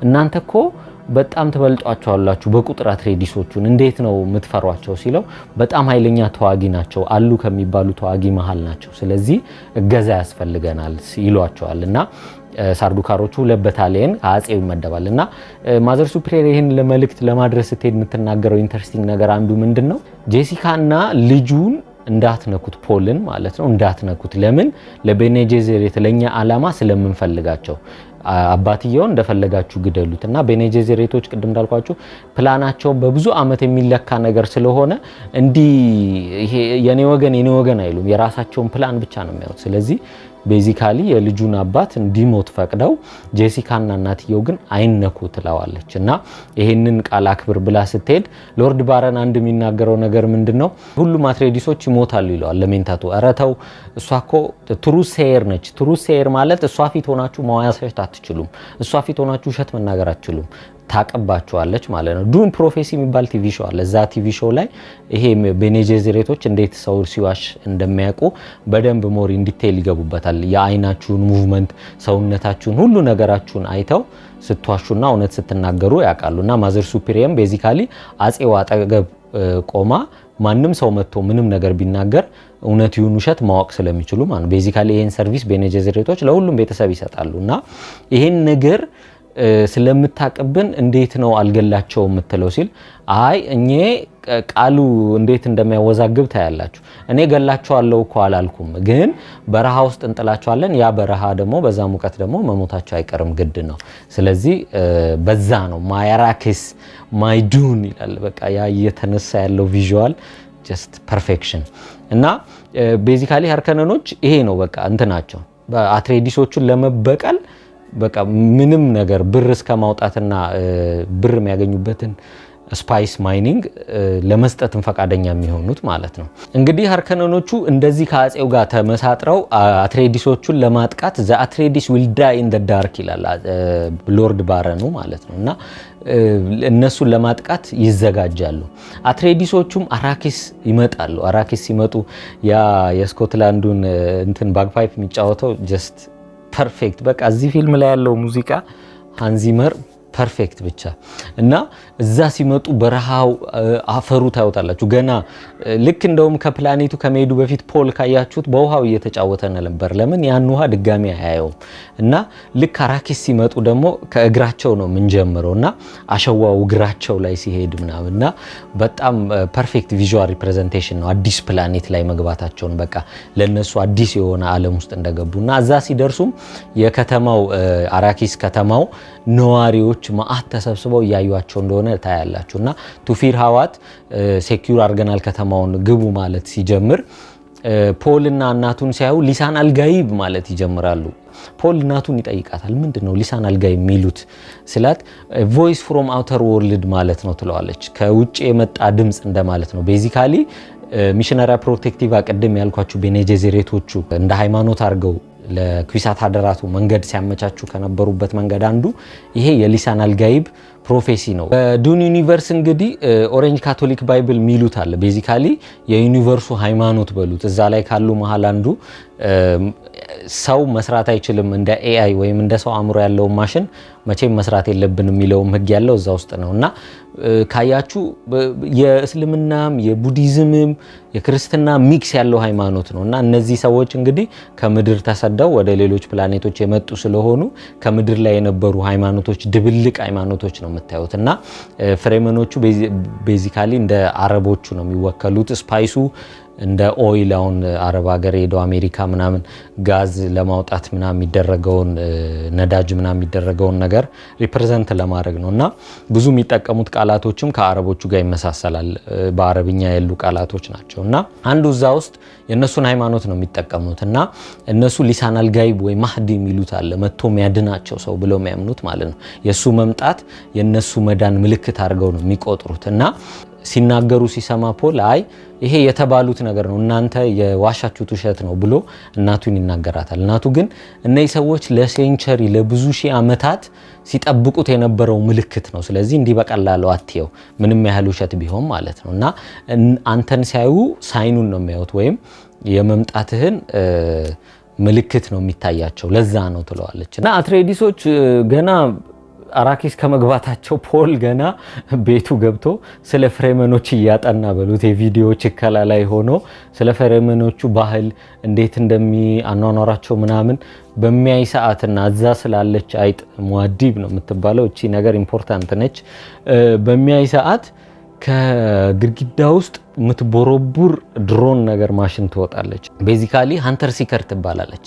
እናንተ እኮ በጣም ተበልጧቸዋላችሁ በቁጥር አትሬዲሶቹን እንዴት ነው የምትፈሯቸው ሲለው በጣም ኃይለኛ ተዋጊ ናቸው አሉ ከሚባሉ ተዋጊ መሃል ናቸው፣ ስለዚህ እገዛ ያስፈልገናል ይሏቸዋል። እና ሳርዱካሮቹ 2 በታሊየን አጼው ይመደባል። እና ማዘር ሱፒሪየር ይህን ለመልእክት ለማድረስ ስትሄድ የምትናገረው ኢንተረስቲንግ ነገር አንዱ ምንድነው ጄሲካና ልጁን እንዳትነኩት ፖልን ማለት ነው እንዳትነኩት። ለምን? ለቤኔ ጄዜሬት ለኛ አላማ ስለምንፈልጋቸው አባትየውን እንደፈለጋችሁ ግደሉት። እና ቤኔ ጄዜሬቶች ቅድም እንዳልኳችሁ ፕላናቸው በብዙ አመት የሚለካ ነገር ስለሆነ እንዲህ ይሄ የኔ ወገን አይሉም፣ የራሳቸውን ፕላን ብቻ ነው የሚያዩት። ስለዚህ ቤዚካሊ የልጁን አባት እንዲሞት ፈቅደው ጄሲካና እናትየው ግን አይነኩ ትለዋለች። እና ይሄንን ቃል አክብር ብላ ስትሄድ ሎርድ ባረን አንድ የሚናገረው ነገር ምንድነው ሁሉም አትሬዲሶች ይሞታሉ ይለዋል ለሜንታቱ። አረተው እሷ እኮ ትሩዝ ሴየር ነች። ትሩዝ ሴየር ማለት እሷ ፊት ሆናችሁ መዋያሰት አትችሉም፣ እሷ ፊት ሆናችሁ ውሸት መናገር አትችሉም፣ ታቀባቸዋለች ማለት ነው። ዱን ፕሮፌሲ የሚባል ቲቪ ሾው አለ። እዛ ቲቪ ሾው ላይ ይሄ ቤኔ ጄዜሬቶች እንዴት ሰው ሲዋሽ እንደሚያውቁ በደንብ ሞር ኢን ዲቴይል ይገቡበታል። የአይናችሁን ሙቭመንት፣ ሰውነታችሁን፣ ሁሉ ነገራችሁን አይተው ስትዋሹና እውነት ስትናገሩ ያውቃሉና ማዘር ሱፒሪየም ቤዚካሊ አጼው አጠገብ ቆማ ማንም ሰው መጥቶ ምንም ነገር ቢናገር እውነት ይሁን ውሸት ማወቅ ስለሚችሉ ማለት ቤዚካሊ ይሄን ሰርቪስ ቤኔ ጄዜሬቶች ለሁሉም ቤተሰብ ይሰጣሉና ይሄን ነገር ስለምታቀብን እንዴት ነው አልገላቸው የምትለው ሲል አይ እኔ ቃሉ እንዴት እንደሚያወዛግብ ታያላችሁ። እኔ ገላቸዋለሁ እኮ አላልኩም፣ ግን በረሃ ውስጥ እንጥላቸዋለን። ያ በረሃ ደግሞ በዛ ሙቀት ደግሞ መሞታቸው አይቀርም ግድ ነው። ስለዚህ በዛ ነው ማያራክስ ማይዱን ይላል። በቃ ያ እየተነሳ ያለው ቪዥዋል ጀስት ፐርፌክሽን። እና ቤዚካሊ ሃርከነኖች ይሄ ነው በቃ እንትናቸው በአትሬዲሶቹን ለመበቀል በቃ ምንም ነገር ብር እስከ ማውጣትና ብር የሚያገኙበትን ስፓይስ ማይኒንግ ለመስጠትም ፈቃደኛ የሚሆኑት ማለት ነው። እንግዲህ ሃርከነኖቹ እንደዚህ ከአጼው ጋር ተመሳጥረው አትሬዲሶቹን ለማጥቃት ዘ አትሬዲስ ዊል ዳይ ኢን ዘ ዳርክ ይላል ሎርድ ባረኑ ማለት ነው። እና እነሱን ለማጥቃት ይዘጋጃሉ። አትሬዲሶቹም አራኪስ ይመጣሉ። አራኪስ ሲመጡ ያ የስኮትላንዱን እንትን ባግፓይፕ የሚጫወተው ጀስት ፐርፌክት። በቃ እዚህ ፊልም ላይ ያለው ሙዚቃ ሃንዚመር ፐርፌክት ብቻ። እና እዛ ሲመጡ በረሃው አፈሩ ታዩታላችሁ። ገና ልክ እንደውም ከፕላኔቱ ከመሄዱ በፊት ፖል ካያችሁት በውሃው እየተጫወተ ነበር። ለምን ያን ውሃ ድጋሚ አያየውም። እና ልክ አራኪስ ሲመጡ ደግሞ ከእግራቸው ነው የምንጀምረው እና አሸዋው እግራቸው ላይ ሲሄድ ምናምንና በጣም ፐርፌክት ቪዥዋል ሪፕሬዘንቴሽን ነው አዲስ ፕላኔት ላይ መግባታቸውን በቃ ለነሱ አዲስ የሆነ ዓለም ውስጥ እንደገቡና እዛ ሲደርሱም የከተማው አራኪስ ከተማው ነዋሪዎች ማአት ተሰብስበው እያዩአቸው እንደሆነ ታያላችሁና ቱፊር ሀዋት ሴኩር አርገናል ከተማውን ግቡ ማለት ሲጀምር ፖልና እናቱን ሲያዩ ሊሳን አልጋይብ ማለት ይጀምራሉ። ፖል እናቱን ይጠይቃታል። ምንድነው ሊሳን አልጋይብ የሚሉት ስላት ቮይስ ፍሮም አውተር ወርልድ ማለት ነው ትለዋለች። ከውጭ የመጣ ድምጽ እንደማለት ነው። ቤዚካሊ ሚሽነሪ ፕሮቴክቲቭ አቀደም ያልኳችሁ ቤኔ ጄዜሬቶቹ እንደ ሃይማኖት አድርገው ለኩሳት ሀደራቱ መንገድ ሲያመቻቹ ከነበሩበት መንገድ አንዱ ይሄ የሊሳን አልጋይብ ፕሮፌሲ ነው። በዱን ዩኒቨርስ እንግዲህ ኦሬንጅ ካቶሊክ ባይብል ሚሉት አለ። ቤዚካሊ የዩኒቨርሱ ሃይማኖት በሉት። እዛ ላይ ካሉ መሃል አንዱ ሰው መስራት አይችልም እንደ ኤአይ ወይም እንደ ሰው አእምሮ ያለው ማሽን መቼም መስራት የለብንም የሚለውም ህግ ያለው እዛ ውስጥ ነውና ካያችሁ የእስልምናም የቡዲዝምም የክርስትና ሚክስ ያለው ሃይማኖት ነውና እነዚህ ሰዎች እንግዲህ ከምድር ተሰደው ወደ ሌሎች ፕላኔቶች የመጡ ስለሆኑ ከምድር ላይ የነበሩ ሃይማኖቶች ድብልቅ ሃይማኖቶች ነው የምታዩትና ፍሬመኖቹ ቤዚካሊ እንደ አረቦቹ ነው የሚወከሉት። ስፓይሱ እንደ ኦይል አሁን አረብ ሀገር ሄዶ አሜሪካ ምናምን ጋዝ ለማውጣት ምናምን የሚደረገውን ነዳጅ ምናምን የሚደረገውን ነገር ሪፕሬዘንት ለማድረግ ነው። እና ብዙ የሚጠቀሙት ቃላቶችም ከአረቦቹ ጋር ይመሳሰላል። በአረብኛ ያሉ ቃላቶች ናቸው። እና አንዱ እዛ ውስጥ የነሱን ሃይማኖት ነው የሚጠቀሙት። እና እነሱ ሊሳናል ጋይብ ወይ ማህዲ የሚሉት አለ፣ መጥቶ የሚያድናቸው ሰው ብለው የሚያምኑት ማለት ነው። የሱ መምጣት የነሱ መዳን ምልክት አድርገው ነው የሚቆጥሩት። እና ሲናገሩ ሲሰማ ፖል አይ ይሄ የተባሉት ነገር ነው እናንተ የዋሻችሁት ውሸት ነው ብሎ እናቱን ይናገራታል። እናቱ ግን እነዚህ ሰዎች ለሴንቸሪ ለብዙ ሺህ ዓመታት ሲጠብቁት የነበረው ምልክት ነው። ስለዚህ እንዲህ በቀላሉ አትየው ምንም ያህል ውሸት ቢሆን ማለት ነው። እና አንተን ሲያዩ ሳይኑን ነው የሚያዩት ወይም የመምጣትህን ምልክት ነው የሚታያቸው፣ ለዛ ነው ትለዋለች። እና አትሬዲሶች ገና አራኪስ ከመግባታቸው ፖል ገና ቤቱ ገብቶ ስለ ፍሬመኖች እያጠና በሉት የቪዲዮዎች ከላይ ሆኖ ስለ ፍሬመኖቹ ባህል እንዴት እንደሚያኗኗራቸው ምናምን በሚያይ ሰዓትና እዛ ስላለች አይጥ ሙአዲብ ነው የምትባለው እቺ ነገር ኢምፖርታንት ነች። በሚያይ ሰዓት ከግድግዳ ውስጥ የምትቦረቡር ድሮን ነገር ማሽን ትወጣለች። ቤዚካሊ ሃንተር ሲከር ትባላለች።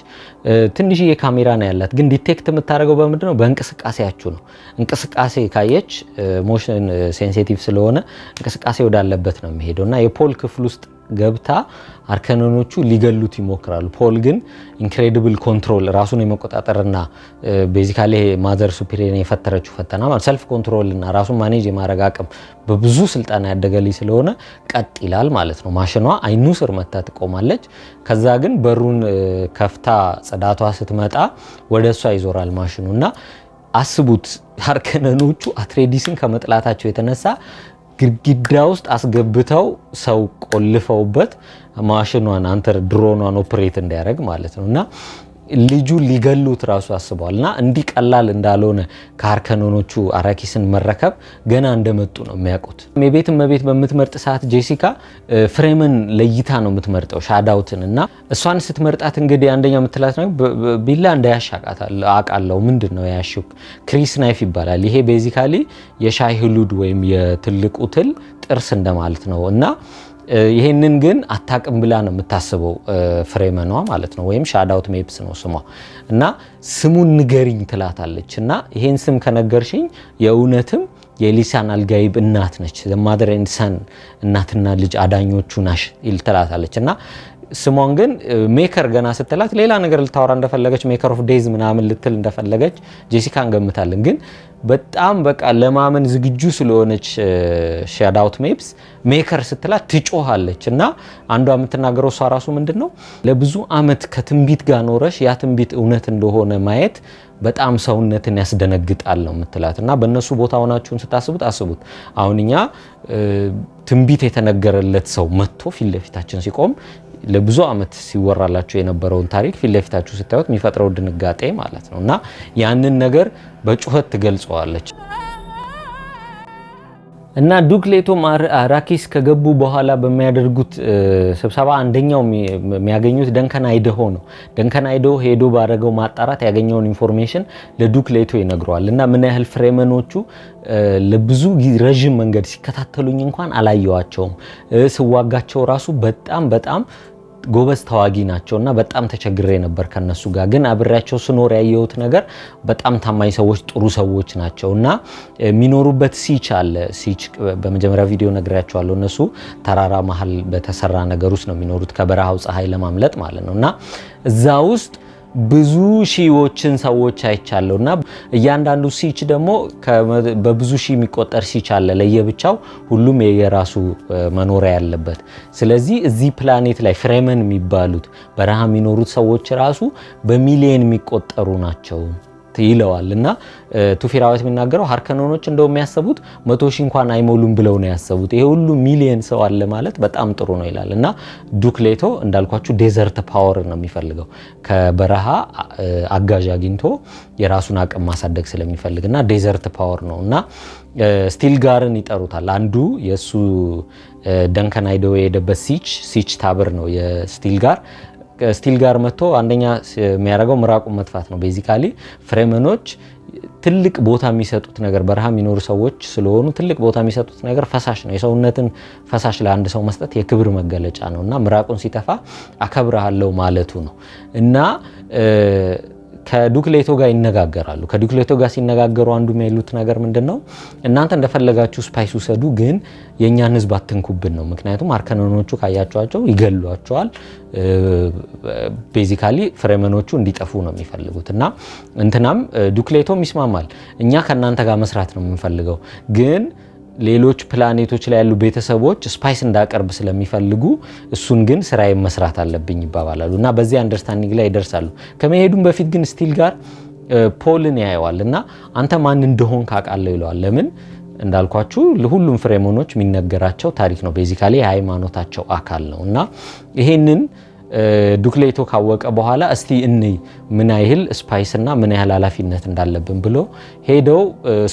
ትንሽዬ ካሜራ ነው ያላት፣ ግን ዲቴክት የምታደርገው በምንድን ነው? በእንቅስቃሴያችሁ ነው። እንቅስቃሴ ካየች ሞሽን ሴንሲቲቭ ስለሆነ እንቅስቃሴ ወዳለበት ነው የሚሄደው። እና የፖል ክፍል ውስጥ ገብታ አርከኖኖቹ ሊገሉት ይሞክራሉ። ፖል ግን ኢንክሬዲብል ኮንትሮል ራሱን የመቆጣጠርና ቤዚካሊ ማዘር ሱፒሪየር የፈጠረችው ፈተና ማለት ሰልፍ ኮንትሮል እና ራሱን ማኔጅ የማድረግ አቅም በብዙ ስልጣን ያደገልኝ ስለሆነ ቀጥ ይላል ማለት ነው። ማሽኗ አይኑ ስር መታ ትቆማለች። ከዛ ግን በሩን ከፍታ ጽዳቷ ስትመጣ ወደ እሷ ይዞራል ማሽኑና አስቡት አርከኖኖቹ አትሬዲስን ከመጥላታቸው የተነሳ ግድግዳ ውስጥ አስገብተው ሰው ቆልፈውበት ማሽኗን አንተር ድሮኗን ኦፕሬት እንዲያደርግ ማለት ነው። እና ልጁ ሊገሉት ራሱ አስበዋልና እንዲህ ቀላል እንዳልሆነ ከአርከኖኖቹ አራኪስን መረከብ ገና እንደመጡ ነው የሚያውቁት። የቤት እመቤት በምትመርጥ ሰዓት ጄሲካ ፍሬምን ለይታ ነው የምትመርጠው ሻዳውትን። እና እሷን ስትመርጣት እንግዲህ አንደኛ የምትላት ነው ቢላ እንዳያሻቃታል አውቃለሁ። ምንድን ነው ያሹክ? ክሪስ ናይፍ ይባላል። ይሄ ቤዚካሊ የሻይ ህሉድ ወይም የትልቁ ትል ጥርስ እንደማለት ነው። እና ይሄንን ግን አታቅም ብላ ነው የምታስበው ፍሬመኗ ማለት ነው። ወይም ሻዳውት ሜፕስ ነው ስሟ። እና ስሙን ንገሪኝ ትላታለች። እና ይሄን ስም ከነገርሽኝ የእውነትም የሊሳናል ጋይብ እናት ነች፣ ማደር ኤንድ ሰን እናትና ልጅ አዳኞቹ ናሽ ትላታለች። እና ስሟን ግን ሜከር ገና ስትላት ሌላ ነገር ልታወራ እንደፈለገች ሜከር ኦፍ ዴይዝ ምናምን ልትል እንደፈለገች ጄሲካ እንገምታለን። ግን በጣም በቃ ለማመን ዝግጁ ስለሆነች ሻዳውት ሜፕስ ሜከር ስትላት ትጮሃለች። እና አንዷ የምትናገረው እሷ ራሱ ምንድነው ለብዙ አመት ከትንቢት ጋር ኖረሽ ያ ትንቢት እውነት እንደሆነ ማየት በጣም ሰውነትን ያስደነግጣል ነው የምትላት። እና በእነሱ ቦታ ሆናችሁን ስታስቡት አስቡት። አሁን እኛ ትንቢት የተነገረለት ሰው መጥቶ ፊት ለፊታችን ሲቆም ለብዙ አመት ሲወራላችሁ የነበረውን ታሪክ ፊት ለፊታችሁ ስታዩት የሚፈጥረው ድንጋጤ ማለት ነው። እና ያንን ነገር በጩኸት ትገልጸዋለች። እና ዱክ ሌቶ አራኪስ ከገቡ በኋላ በሚያደርጉት ስብሰባ አንደኛው የሚያገኙት ደንከን አይደሆ ነው። ደንከን አይደሆ ሄዶ ባደረገው ማጣራት ያገኘውን ኢንፎርሜሽን ለዱክ ሌቶ ይነግረዋል። እና ምን ያህል ፍሬመኖቹ ለብዙ ረጅም መንገድ ሲከታተሉኝ እንኳን አላየዋቸውም፣ ስዋጋቸው ራሱ በጣም ጎበዝ ተዋጊ ናቸውና በጣም ተቸግሬ ነበር ከነሱ ጋር። ግን አብሬያቸው ስኖር ያየሁት ነገር በጣም ታማኝ ሰዎች፣ ጥሩ ሰዎች ናቸውና የሚኖሩበት ሲች አለ። ሲች በመጀመሪያ ቪዲዮ ነግሬያቸዋለሁ። እነሱ ተራራ መሃል በተሰራ ነገር ውስጥ ነው የሚኖሩት ከበረሃው ፀሐይ ለማምለጥ ማለት ነውና እዛ ውስጥ ብዙ ሺዎችን ሰዎች አይቻለውና እያንዳንዱ ሲች ደግሞ በብዙ ሺህ የሚቆጠር ሲች አለ ለየብቻው፣ ሁሉም የራሱ መኖሪያ ያለበት። ስለዚህ እዚህ ፕላኔት ላይ ፍሬመን የሚባሉት በረሃ የሚኖሩት ሰዎች ራሱ በሚሊየን የሚቆጠሩ ናቸው ይለዋል። እና ቱፊራዊት የሚናገረው ሃርከኖኖች እንደው የሚያስቡት 100,000 እንኳን አይሞሉም ብለው ነው ያሰቡት። ይሄ ሁሉ ሚሊየን ሰው አለ ማለት በጣም ጥሩ ነው ይላል። እና ዱክ ሌቶ እንዳልኳችሁ ዴዘርት ፓወር ነው የሚፈልገው፣ ከበረሃ አጋዥ አግኝቶ የራሱን አቅም ማሳደግ ስለሚፈልግና ዴዘርት ፓወር ነው። እና ስቲል ጋርን ይጠሩታል። አንዱ የሱ ደንከን አይደው የሄደበት ሲች ታበር ነው የስቲል ጋር ስቲል ጋር መጥቶ አንደኛ የሚያደርገው ምራቁን መጥፋት ነው። ቤዚካሊ ፍሬመኖች ትልቅ ቦታ የሚሰጡት ነገር በረሃ የሚኖሩ ሰዎች ስለሆኑ ትልቅ ቦታ የሚሰጡት ነገር ፈሳሽ ነው። የሰውነትን ፈሳሽ ለአንድ ሰው መስጠት የክብር መገለጫ ነውና ምራቁን ሲተፋ አከብርሃለሁ ማለቱ ነው እና ከዱክሌቶ ጋር ይነጋገራሉ። ከዱክሌቶ ጋር ሲነጋገሩ አንዱ የሚሉት ነገር ምንድነው? እናንተ እንደፈለጋችሁ ስፓይስ ውሰዱ፣ ግን የኛን ህዝብ አትንኩብን ነው። ምክንያቱም አርከኖኖቹ ካያቸዋቸው ይገሏቸዋል። ቤዚካሊ ፍሬመኖቹ እንዲጠፉ ነው የሚፈልጉት እና እንትናም ዱክሌቶም ይስማማል። እኛ ከናንተ ጋር መስራት ነው የምንፈልገው፣ ግን ሌሎች ፕላኔቶች ላይ ያሉ ቤተሰቦች ስፓይስ እንዳቀርብ ስለሚፈልጉ እሱን ግን ስራዬ መስራት አለብኝ ይባባላሉ እና በዚህ አንደርስታንዲንግ ላይ ይደርሳሉ። ከመሄዱም በፊት ግን ስቲል ጋር ፖልን ያየዋል እና አንተ ማን እንደሆን ካቃለው ይለዋል። ለምን እንዳልኳችሁ ለሁሉም ፍሬመኖች የሚነገራቸው ታሪክ ነው። ቤዚካሊ የሃይማኖታቸው አካል ነው እና ይሄንን ዱክሌቶ ካወቀ በኋላ እስቲ እንይ ምን ያህል ስፓይስ እና ምን ያህል ኃላፊነት እንዳለብን ብሎ ሄደው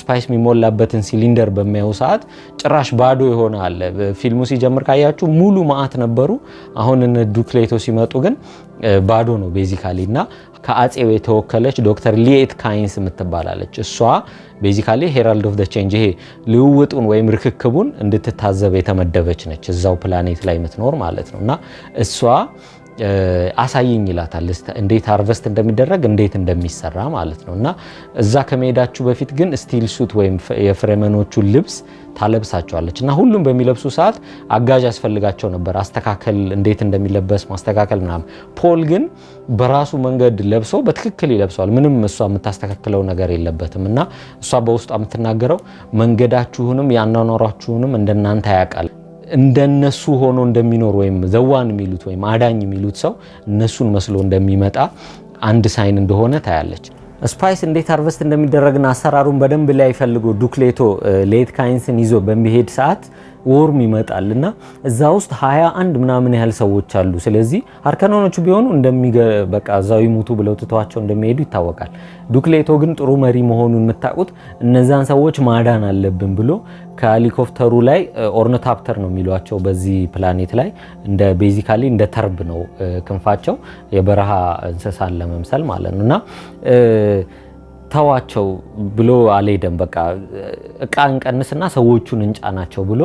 ስፓይስ የሚሞላበትን ሲሊንደር በሚያዩ ሰዓት ጭራሽ ባዶ የሆነ አለ። ፊልሙ ሲጀምር ካያችሁ ሙሉ ማአት ነበሩ። አሁን እነ ዱክሌቶ ሲመጡ ግን ባዶ ነው ቤዚካሊ እና ከአጼው የተወከለች ዶክተር ሊኤት ካይንስ የምትባላለች እሷ ቤዚካሊ ሄራልድ ኦፍ ዘ ቼንጅ ይሄ ልውውጡን ወይም ርክክቡን እንድትታዘብ የተመደበች ነች። እዛው ፕላኔት ላይ የምትኖር ማለት ነው እና እሷ አሳይኝ ይላታል እንዴት ሃርቨስት እንደሚደረግ እንዴት እንደሚሰራ ማለት ነው እና እዛ ከመሄዳችሁ በፊት ግን ስቲል ሱት ወይም የፍሬመኖቹ ልብስ ታለብሳቸዋለች እና ሁሉም በሚለብሱ ሰዓት አጋዥ ያስፈልጋቸው ነበር። አስተካከል እንዴት እንደሚለበስ ማስተካከል ምናምን። ፖል ግን በራሱ መንገድ ለብሶ በትክክል ይለብሰዋል። ምንም እሷ የምታስተካክለው ነገር የለበትም እና እሷ በውስጧ የምትናገረው መንገዳችሁንም ያኗኗራችሁንም እንደናንተ ያውቃል። እንደነሱ ሆኖ እንደሚኖር ወይም ዘዋን የሚሉት ወይም አዳኝ የሚሉት ሰው እነሱን መስሎ እንደሚመጣ አንድ ሳይን እንደሆነ ታያለች። ስፓይስ እንዴት ሃርቨስት እንደሚደረግና አሰራሩን በደንብ ላይ ፈልጎ ዱክሌቶ ሌት ካይንስን ይዞ በሚሄድ ሰዓት ወርም ይመጣልና እዛ ውስጥ 21 ምናምን ያህል ሰዎች አሉ። ስለዚህ አርከኖኖቹ ቢሆኑ በቃ እዛው ይሙቱ ብለው ትተዋቸው እንደሚሄዱ ይታወቃል። ዱክሌቶ ግን ጥሩ መሪ መሆኑን የምታውቁት እነዛን ሰዎች ማዳን አለብን ብሎ ከሄሊኮፕተሩ ላይ ኦርኒቶፕተር ነው የሚሏቸው በዚህ ፕላኔት ላይ እንደ ቤዚካሊ እንደ ተርብ ነው ክንፋቸው የበረሃ እንስሳን ለመምሰል ማለት ነውና ተዋቸው ብሎ አልሄደም። በቃ እቃ እንቀንስና ሰዎቹን እንጫናቸው ብሎ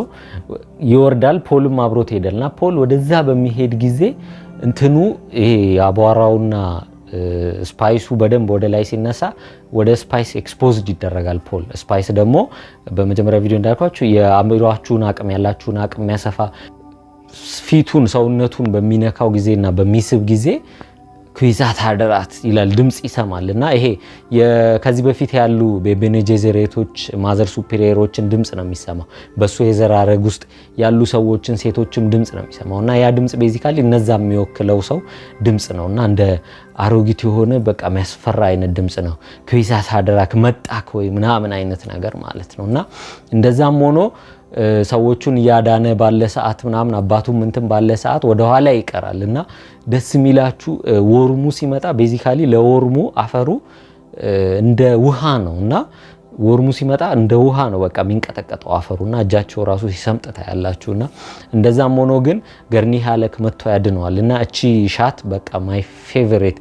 ይወርዳል። ፖልም አብሮት ሄደልና ፖል ወደዛ በሚሄድ ጊዜ እንትኑ ይሄ አቧራውና ስፓይሱ በደንብ ወደ ላይ ሲነሳ ወደ ስፓይስ ኤክስፖዝድ ይደረጋል። ፖል ስፓይስ ደግሞ በመጀመሪያ ቪዲዮ እንዳልኳችሁ የአእምሮአችሁን አቅም ያላችሁን አቅም የሚያሰፋ ፊቱን ሰውነቱን በሚነካው ጊዜና በሚስብ ጊዜ ኩይዛት ሀደራት ይላል ድምጽ ይሰማልና ይሄ ከዚህ በፊት ያሉ በቤነ ጄዘሬቶች ማዘር ሱፒሪየሮችን ድምጽ ነው የሚሰማው። በሱ የዘራረግ ውስጥ ያሉ ሰዎችን ሴቶችም ድምጽ ነው የሚሰማውና ያ ድምጽ ቤዚካሊ እነዛ የሚወክለው ሰው ድምጽ ነውና እንደ አሮጊት የሆነ በቃ የሚያስፈራ አይነት ድምጽ ነው። ኩይዛት ሀደራክ መጣክ ወይ ምናምን አይነት ነገር ማለት ነውና እንደዛም ሆኖ ሰዎቹን ያዳነ ባለ ሰዓት ምናምን አባቱም እንትን ባለ ሰዓት ወደ ኋላ ይቀራልና ደስ የሚላችሁ ወርሙ ሲመጣ ቤዚካሊ ለወርሙ አፈሩ እንደ ውሃ ነውና ወርሙ ሲመጣ እንደ ውሃ ነው በቃ የሚንቀጠቀጠው አፈሩና እጃቸው ራሱ ሲሰምጥ ታያላችሁና እንደዛም ሆኖ ግን ገርኒ ሃለክ መጥቶ ያድነዋልና እቺ ሻት በቃ ማይ ፌቨሪት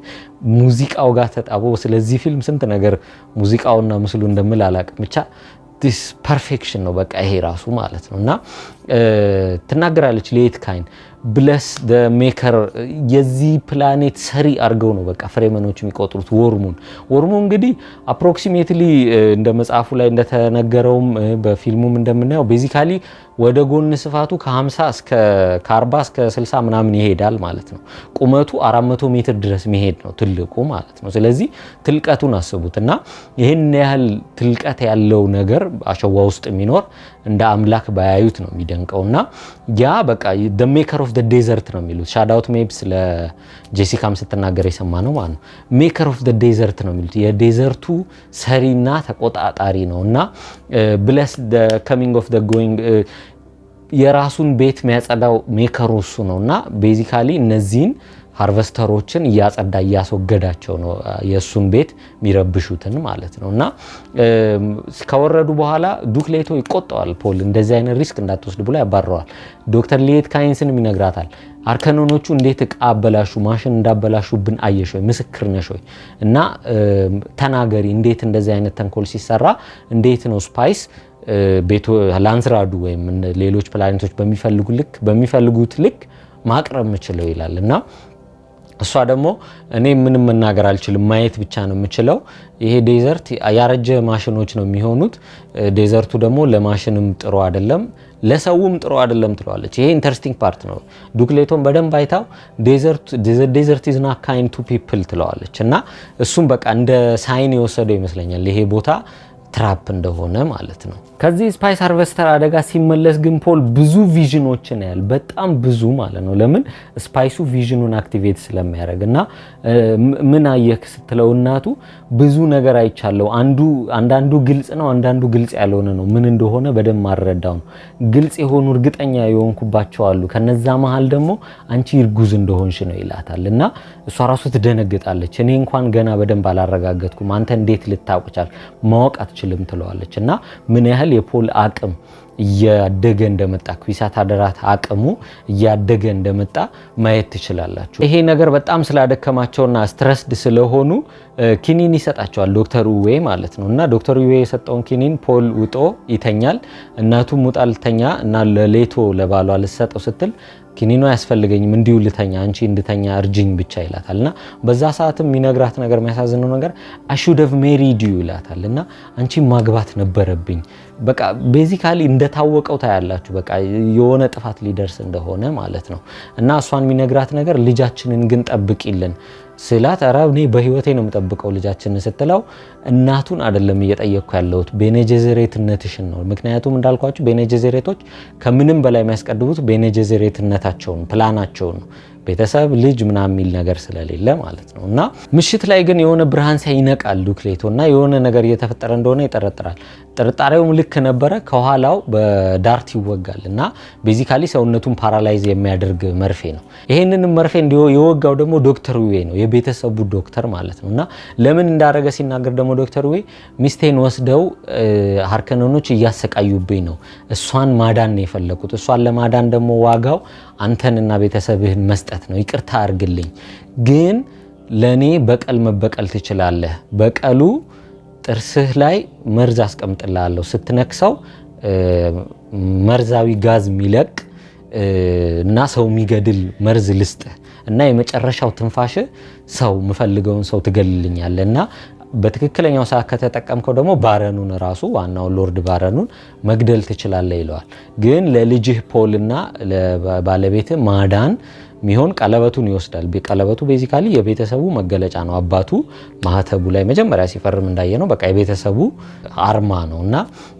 ሙዚቃው ጋር ተጣቦ ስለዚህ ፊልም ስንት ነገር ሙዚቃውና ምስሉ እንደምል አላቅም ብቻ this perfection ነው በቃ ይሄ ራሱ ማለት ነውና ትናገራለች ሌት ካይን ብለስ the maker የዚህ ፕላኔት ሰሪ አርገው ነው በቃ ፍሬመኖች የሚቆጥሩት ወርሙ እንግዲህ አፕሮክሲሜትሊ እንደ መጽሐፉ ላይ እንደተነገረውም በፊልሙም እንደምናየው ቤዚካሊ ወደ ጎን ስፋቱ ከ50 እስከ 40 እስከ 60 ምናምን ይሄዳል ማለት ነው። ቁመቱ 400 ሜትር ድረስ የሚሄድ ነው ትልቁ ማለት ነው። ስለዚህ ትልቀቱን አስቡትና ይሄን ያህል ትልቀት ያለው ነገር አሸዋ ውስጥ የሚኖር እንደ አምላክ ባያዩት ነው የሚደንቀውና ያ በቃ the maker of the desert ነው የሚሉት ሻዳውት ሜብስ ለጄሲካም ስትናገር የሰማነው ማለት ነው። maker of the desert ነው የሚሉት የዴዘርቱ ሰሪና ተቆጣጣሪ ነውና bless the coming of the going የራሱን ቤት የሚያጸዳው ሜከሩ እሱ ነውና ቤዚካሊ እነዚህን ሃርቨስተሮችን እያጸዳ እያስወገዳቸው ነው የሱን ቤት የሚረብሹትን ማለት ነውና ከወረዱ በኋላ ዱክሌቶ ይቆጣዋል። ፖል እንደዚህ አይነት ሪስክ እንዳትወስድ ብሎ ያባረዋል። ዶክተር ሌት ካይንስንም ይነግራታል። አርከኖኖቹ እንዴት እቃ አበላሹ ማሽን እንዳበላሹብን አየሽ ወይ ምስክር ነሽ ወይ እና ተናገሪ እንዴት እንደዚህ አይነት ተንኮል ሲሰራ እንዴት ነው ስፓይስ ቤቱ ላንስራዱ ወይም ሌሎች ፕላኔቶች በሚፈልጉት ልክ ማቅረብ ምችለው ይላልና እሷ ደግሞ እኔ ምንም መናገር አልችልም ማየት ብቻ ነው የምችለው ይሄ ዴዘርት ያረጀ ማሽኖች ነው የሚሆኑት ዴዘርቱ ደግሞ ለማሽንም ጥሩ አይደለም ለሰውም ጥሩ አይደለም ትለዋለች ይሄ ኢንተረስቲንግ ፓርት ነው ዱክሌቶን በደንብ አይታው ዴዘርት ኢዝ ናት ካይንድ ቱ ፒፕል ትለዋለች እና እሱም በቃ እንደ ሳይን የወሰደው ይመስለኛል ይሄ ቦታ ትራፕ እንደሆነ ማለት ነው ከዚህ ስፓይስ ሃርቨስተር አደጋ ሲመለስ ግን ፖል ብዙ ቪዥኖችን ያያል በጣም ብዙ ማለት ነው ለምን ስፓይሱ ቪዥኑን አክቲቬት ስለሚያደርግና ምን አየክ ስትለው እናቱ ብዙ ነገር አይቻለው አንዳንዱ ግልጽ ነው አንዳንዱ ግልጽ ያልሆነ ነው ምን እንደሆነ በደም ማረዳው ነው ግልጽ የሆኑ እርግጠኛ የሆንኩባቸው አሉ ከነዛ መሃል ደግሞ አንቺ እርጉዝ እንደሆንሽ ነው ይላታልና እሷ ራሱ ትደነግጣለች እኔ እንኳን ገና በደም ባላረጋገጥኩም አንተ እንዴት ልታውቅቻል ማወቅ አትችልም ትለዋለች እና ምን ያህል የፖል አቅም እያደገ እንደመጣ ኩይሳት አደራት አቅሙ እያደገ እንደመጣ ማየት ትችላላችሁ ይሄ ነገር በጣም ስላደከማቸውና ስትረስድ ስለሆኑ ኪኒን ይሰጣቸዋል ዶክተር ዌ ማለት ነውና ዶክተር ዌ የሰጠውን ኪኒን ፖል ውጦ ይተኛል እናቱ ሙጣልተኛ እና ለሌቶ ለባሏ ልሰጠው ስትል ኪኒኑ ያስፈልገኝም እንዲው ልተኛ አንቺ እንድተኛ እርጅኝ ብቻ ይላታልና በዛ ሰዓትም የሚነግራት ነገር የሚያሳዝነው ነገር I should have married you ይላታልና አንቺ ማግባት ነበረብኝ በቃ ቤዚካሊ እንደታወቀው ታያላችሁ በቃ የሆነ ጥፋት ሊደርስ እንደሆነ ማለት ነው እና እሷን የሚነግራት ነገር ልጃችንን ግን ጠብቂልን ስላት አራብ እኔ በህይወቴ ነው የምጠብቀው ልጃችንን ስትለው እናቱን አይደለም እየጠየቅኩ ያለሁት ቤኔጀዘሬትነትሽን ነው ምክንያቱም እንዳልኳችሁ ቤኔጀዘሬቶች ከምንም በላይ የሚያስቀድሙት ቤኔጀዘሬትነታቸውን ፕላናቸውን ነው ቤተሰብ ልጅ ምናምን የሚል ነገር ስለሌለ ማለት ነው እና ምሽት ላይ ግን የሆነ ብርሃን ሳይነቃል ዱክሌቶና የሆነ ነገር እየተፈጠረ እንደሆነ ይጠረጥራል ጥርጣሬውም ልክ ነበረ ከኋላው በዳርት ይወጋልና ቤዚካሊ ሰውነቱን ፓራላይዝ የሚያደርግ መርፌ ነው ይሄንን መርፌ እንዲሁ የወጋው ደግሞ ዶክተር ዌ ነው የቤተሰቡ ዶክተር ማለት ነውና ለምን እንዳረገ ሲናገር ደግሞ ዶክተር ዌ ሚስቴን ወስደው ሃርከኖኖች እያሰቃዩብኝ ነው እሷን ማዳን ነው የፈለኩት እሷን ለማዳን ደግሞ ዋጋው አንተንና ቤተሰብህን መስጠት ነው ይቅርታ አርግልኝ ግን ለኔ በቀል መበቀል ትችላለህ በቀሉ ጥርስህ ላይ መርዝ አስቀምጥልሃለሁ ስትነክሰው መርዛዊ ጋዝ ሚለቅ እና ሰው የሚገድል መርዝ ልስጥህ እና የመጨረሻው ትንፋሽ ሰው ምፈልገውን ሰው ትገልልኛለና በትክክለኛው ሰዓት ከተጠቀምከው ደግሞ ባረኑን ራሱ ዋናው ሎርድ ባረኑን መግደል ትችላለህ ይለዋል ግን ለልጅህ ፖልና ለባለቤት ማዳን ሚሆን ቀለበቱን ይወስዳል ቀለበቱ ቤዚካሊ የቤተሰቡ መገለጫ ነው አባቱ ማህተቡ ላይ መጀመሪያ ሲፈርም እንዳየነው በቃ የቤተሰቡ አርማ ነውና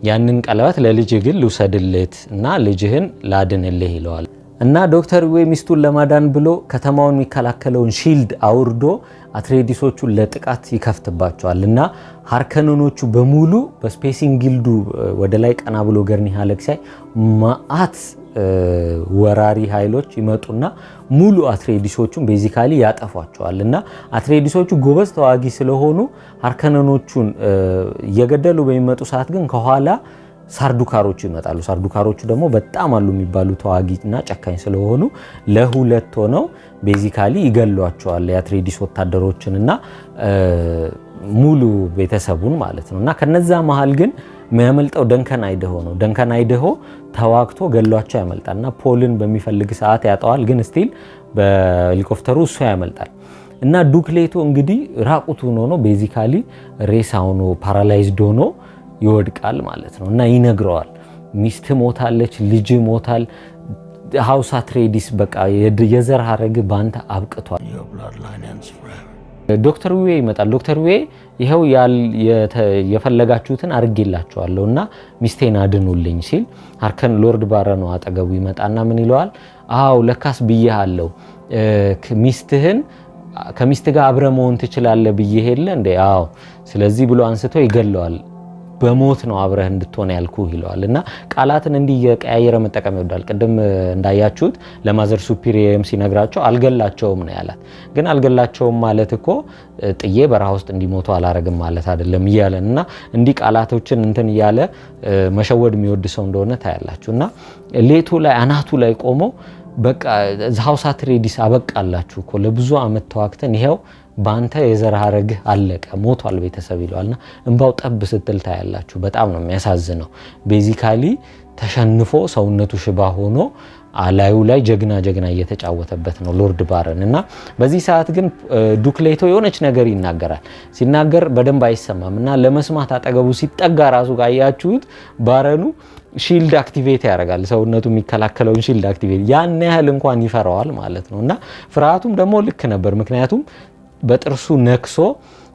ያንን ቀለበት ለልጅህ ግን ልውሰድልት እና ልጅህን ላድንልህ ይለዋል እና ዶክተር ዌ ሚስቱን ለማዳን ብሎ ከተማውን የሚከላከለውን ሺልድ አውርዶ አትሬዲሶቹን ለጥቃት ይከፍትባቸዋል እና ሃርከኖኖቹ በሙሉ በስፔሲንግ ጊልዱ ወደ ላይ ቀና ብሎ ገርኒ ሃለክሳይ ማአት ወራሪ ኃይሎች ይመጡና ሙሉ አትሬዲሶቹን ቤዚካሊ ያጠፏቸዋልና አትሬዲሶቹ ጎበዝ ተዋጊ ስለሆኑ ሃርከኖኖቹን እየገደሉ በሚመጡ ሰዓት ግን ከኋላ ሳርዱካሮቹ ይመጣሉ ሳርዱካሮቹ ደግሞ በጣም አሉ የሚባሉ ተዋጊና ጨካኝ ስለሆኑ ለሁለት ሆነው ቤዚካሊ ይገሏቸዋል የአትሬዲስ ወታደሮችንና ሙሉ ቤተሰቡን ማለት ነውና ከነዛ መሃል ግን የሚያመልጠው ደንከን አይደሆ ነው ደንከን አይደሆ ተዋግቶ ገሏቸው ያመልጣልና ፖልን በሚፈልግ ሰዓት ያጣዋል ግን ስቲል በሄሊኮፕተሩ እሱ ያመልጣል እና ዱክሌቶ እንግዲህ ራቁቱን ሆኖ ቤዚካሊ ሬሳ ሆኖ ፓራላይዝድ ሆኖ ይወድቃል ማለት ነው እና ይነግረዋል ሚስት ሞታለች ልጅ ሞታል ሃውስ አትሬዲስ በቃ የዘር ሐረግ ባንተ አብቅቷል ዶክተር ዌ ይመጣል ዶክተር ዌ ይሄው የፈለጋችሁትን አርግላችኋለሁና ሚስቴን አድኑልኝ ሲል ሃርከን ሎርድ ባረኑ አጠገቡ ይመጣና ምን ይለዋል አው ለካስ ብዬሃለሁ ሚስትህን ከሚስት ጋር አብረ መሆን ትችላለህ ብዬሄለ እንዴ አው ስለዚህ ብሎ አንስቶ ይገለዋል በሞት ነው አብረህ እንድትሆን ያልኩ ይለዋልና ቃላትን እንዲህ የቀያየረ መጠቀም ይወዳል ቅድም እንዳያችሁት ለማዘር ሱፒሪየም ሲነግራቸው አልገላቸውም ነው ያላት ግን አልገላቸውም ማለት እኮ ጥዬ በረሃ ውስጥ እንዲሞቱ አላረግም ማለት አይደለም ይያለና እንዲህ ቃላቶችን እንትን ይያለ መሸወድ የሚወድ ሰው እንደሆነ ታያላችሁና ሌቱ ላይ አናቱ ላይ ቆሞ በቃ ዛውሳ ትሬዲስ አበቃላችሁ እኮ ለብዙ አመት ተዋክተን ይሄው ባንተ የዘር ሐረግህ አለቀ ሞቷል ቤተሰብ ይሏልና እንባው ጠብ ስትል ታያላችሁ። በጣም ነው የሚያሳዝነው። ቤዚካሊ ተሸንፎ ሰውነቱ ሽባ ሆኖ አላዩ ላይ ጀግና እየተጫወተበት ነው ሎርድ ባረን እና በዚህ ሰዓት ግን ዱክ ሌቶ የሆነች ነገር ይናገራል። ሲናገር በደንብ አይሰማም እና ለመስማት አጠገቡ ሲጠጋ ራሱ ጋያችሁት ባረኑ ሺልድ አክቲቬት ያደርጋል። ሰውነቱ የሚከላከለውን ሺልድ አክቲቬት ያን ያህል እንኳን ይፈራዋል ማለት ነው እና ፍርሃቱም ደግሞ ልክ ነበር። ምክንያቱም በጥርሱ ነክሶ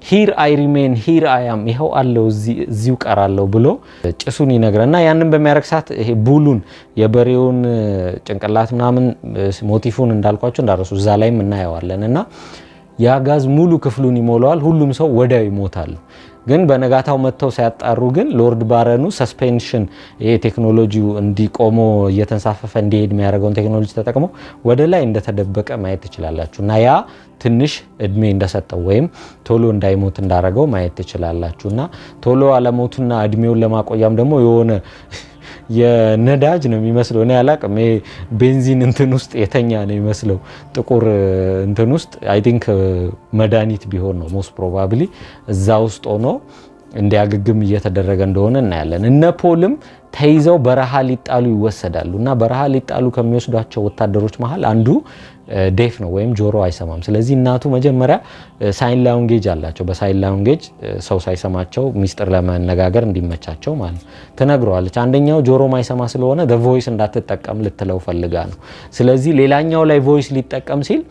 ሂር አይ ሪሜን ሂር አይ አም ይሄው አለው እዚሁ ቀራለው ብሎ ጭሱን ይነግረና ያንን በሚያረግ ሰዓት ይሄ ቡሉን የበሬውን ጭንቅላት ምናምን ሞቲፉን እንዳልኳችሁ እንዳረሱ እዛ ላይም እናየዋለን እና ያ ጋዝ ሙሉ ክፍሉን ይሞላዋል። ሁሉም ሰው ወዲያው ይሞታል። ግን በነጋታው መተው ሲያጣሩ ግን ሎርድ ባረኑ ሰስፔንሽን ይሄ ቴክኖሎጂው እንዲቆሞ እየተንሳፈፈ እንዲሄድ የሚያደርገውን ቴክኖሎጂ ተጠቅሞ ወደ ላይ እንደተደበቀ ማየት ትችላላችሁ እና ያ ትንሽ እድሜ እንደሰጠው ወይም ቶሎ እንዳይሞት እንዳረገው ማየት ትችላላችሁ እና ቶሎ አለሞቱና እድሜውን ለማቆያም ደግሞ የሆነ የነዳጅ ነው የሚመስለው እኔ አላቅም ቤንዚን እንትን ውስጥ የተኛ ነው የሚመስለው ጥቁር እንትን ውስጥ አይ ቲንክ መድኃኒት ቢሆን ነው ሞስት ፕሮባብሊ እዛ ውስጥ ሆኖ እንዲያገግም እየተደረገ እንደሆነ እናያለን። እነ ፖልም ተይዘው በረሃ ሊጣሉ ይወሰዳሉ እና በረሃ ሊጣሉ ከሚወስዷቸው ወታደሮች መሃል አንዱ ዴፍ ነው ወይም ጆሮ አይሰማም። ስለዚህ እናቱ መጀመሪያ ሳይን ላንጉዌጅ አላቸው። በሳይን ላንጉዌጅ ሰው ሳይሰማቸው ሚስጥር ለመነጋገር እንዲመቻቸው ማለት ትነግረዋለች። አንደኛው ጆሮ ማይሰማ ስለሆነ the voice እንዳትጠቀም ልትለው ፈልጋ ነው። ስለዚህ ሌላኛው ላይ ቮይስ ሊጠቀም ሲል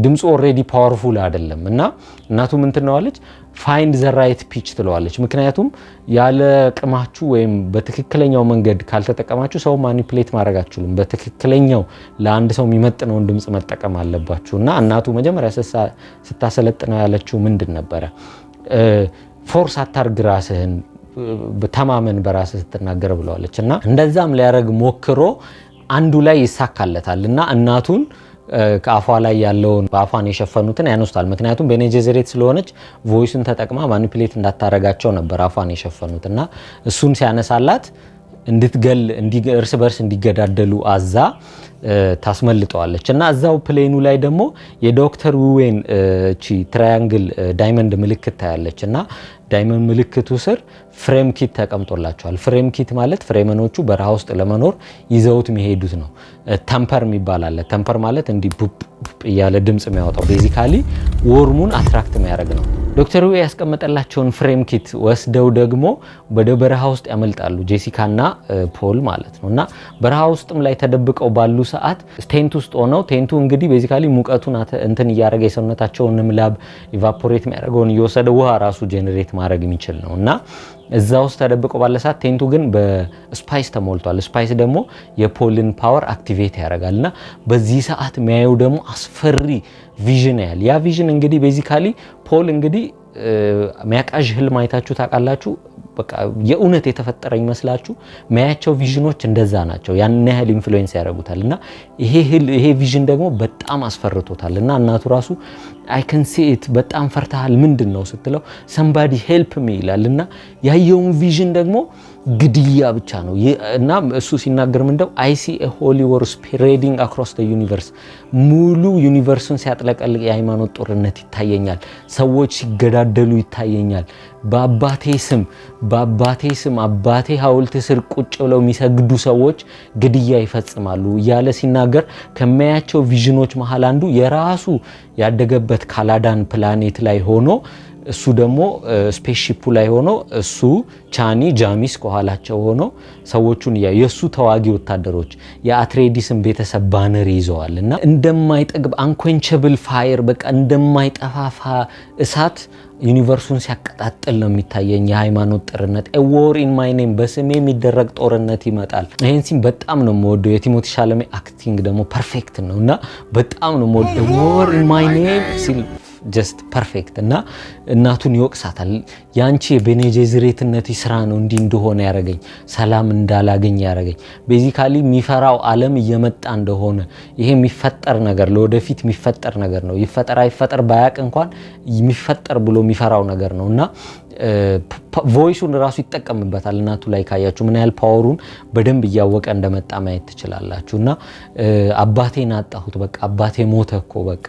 ድምጹ ኦሬዲ ፓወርፉል አይደለም እና እናቱ ምን ትነዋለች ፋይንድ ዘ ራይት ፒች ትለዋለች። ምክንያቱም ያለ ቅማችሁ ወይም በትክክለኛው መንገድ ካልተጠቀማችሁ ሰው ማኒፕሌት ማድረግ አትችሉም። በትክክለኛው ለአንድ ሰው የሚመጥነውን ድምጽ መጠቀም አለባችሁና እናቱ መጀመሪያ ስታሰለጥነው ያለችው ምንድን ነበረ? ፎርስ አታርግ ራስህን ተማመን በራስህ ስትናገር ብለዋለች እና እንደዛም ሊያረግ ሞክሮ አንዱ ላይ ይሳካለታል እና እናቱን ከአፏ ላይ ያለውን በአፏን የሸፈኑትን ያነሱታል። ምክንያቱም ቤኔ ጄዘሬት ስለሆነች ቮይስን ተጠቅማ ማኒፕሌት እንዳታረጋቸው ነበር አፏን የሸፈኑት እና እሱን ሲያነሳላት እንድትገል እርስ በርስ እንዲገዳደሉ አዛ ታስመልጠዋለች እና እዛው ፕሌኑ ላይ ደግሞ የዶክተር ዊዌን ትራያንግል ዳይመንድ ምልክት ታያለች እና ዳይመንድ ምልክቱ ስር ፍሬም ኪት ተቀምጦላቸዋል። ፍሬም ኪት ማለት ፍሬመኖቹ በረሃ ውስጥ ለመኖር ይዘውት የሚሄዱት ነው። ተምፐር የሚባል አለ። ተምፐር ማለት እንዲ ቡፕ እያለ ድምጽ የሚያወጣው ቤዚካሊ ወርሙን አትራክት የሚያደርግ ነው። ዶክተር ዊ ያስቀመጠላቸውን ፍሬም ኪት ወስደው ደግሞ ወደ በረሃ ውስጥ ያመልጣሉ ጄሲካና ፖል ማለት ነው እና በረሃ ውስጥም ላይ ተደብቀው ባሉ ሰዓት ቴንት ውስጥ ሆነው ቴንቱ እንግዲህ ቤዚካሊ ሙቀቱን እንትን እያደረገ የሰውነታቸውን ምላብ ኢቫፖሬት የሚያደርገውን እየወሰደ ውሃ ራሱ ጄኔሬት ማድረግ የሚችል ነው እና እዛ ውስጥ ተደብቀው ባለ ሰዓት ቴንቱ ግን በስፓይስ ተሞልቷል። ስፓይስ ደግሞ የፖልን ፓወር አክቲቬት ያደርጋልና በዚህ ሰዓት የሚያየው ደግሞ አስፈሪ ቪዥን ያያል። ያ ቪዥን እንግዲህ ቤዚካሊ ፖል እንግዲህ የሚያቃዥ ህልም አይታችሁ ታውቃላችሁ? በቃ የእውነት የተፈጠረ ይመስላችሁ ማያቸው ቪዥኖች እንደዛ ናቸው። ያን ያህል ኢንፍሉዌንስ ያደርጉታል እና ይሄ ቪዥን ደግሞ በጣም አስፈርቶታልና እናቱ ራሱ አይ ካን ሲ ኢት በጣም ፈርታል ምንድነው ስትለው somebody help me ይላልና ያየውን ቪዥን ደግሞ ግድያ ብቻ ነው እና እሱ ሲናገር ምንድነው I see a holy war spreading across the universe ሙሉ ዩኒቨርሱን ሲያጥለቀልቅ የሃይማኖት ጦርነት ይታየኛል። ሰዎች ሲገዳደሉ ይታየኛል። በአባቴ ስም አባቴ ሐውልት ስር ቁጭ ብለው የሚሰግዱ ሰዎች ግድያ ይፈጽማሉ እያለ ሲናገር ከማያቸው ቪዥኖች መሃል አንዱ የራሱ ያደገበት ካላዳን ፕላኔት ላይ ሆኖ እሱ ደግሞ ስፔስሺፑ ላይ ሆኖ እሱ ቻኒ ጃሚስ ከኋላቸው ሆኖ ሰዎቹን የሱ ተዋጊ ወታደሮች የአትሬዲስን ቤተሰብ ባነር ይዘዋልና እንደማይጠግብ አንኮንቸብል ፋየር በቃ እንደማይጠፋፋ እሳት ዩኒቨርሱን ሲያቀጣጥል ነው የሚታየኝ። የሃይማኖት ጦርነት a war in my name በስሜ የሚደረግ ጦርነት ይመጣል። ይሄን ሲም በጣም ነው የምወደው። የቲሞቲ ሻለሜ አክቲንግ ደግሞ ፐርፌክት ነው እና በጣም ነው የምወደው። a war in my name ሲል just perfect እና እናቱን ይወቅሳታል። ያንቺ የቤኔ ጄዝሬትነት ስራ ነው እንዲህ እንደሆነ ያረጋኝ ሰላም እንዳላገኝ ያረጋኝ። ቤዚካሊ የሚፈራው ዓለም እየመጣ እንደሆነ ይሄ የሚፈጠር ነገር ለወደፊት የሚፈጠር ነገር ነው። ይፈጠር አይፈጠር ባያቅ እንኳን የሚፈጠር ብሎ የሚፈራው ነገር ነውና ቮይሱን ራሱ ይጠቀምበታል እናቱ ላይ ካያችሁ ምን ያህል ፓወሩን በደንብ እያወቀ እንደመጣ ማየት ትችላላችሁና አባቴን አጣሁት በቃ አባቴ ሞተ እኮ በቃ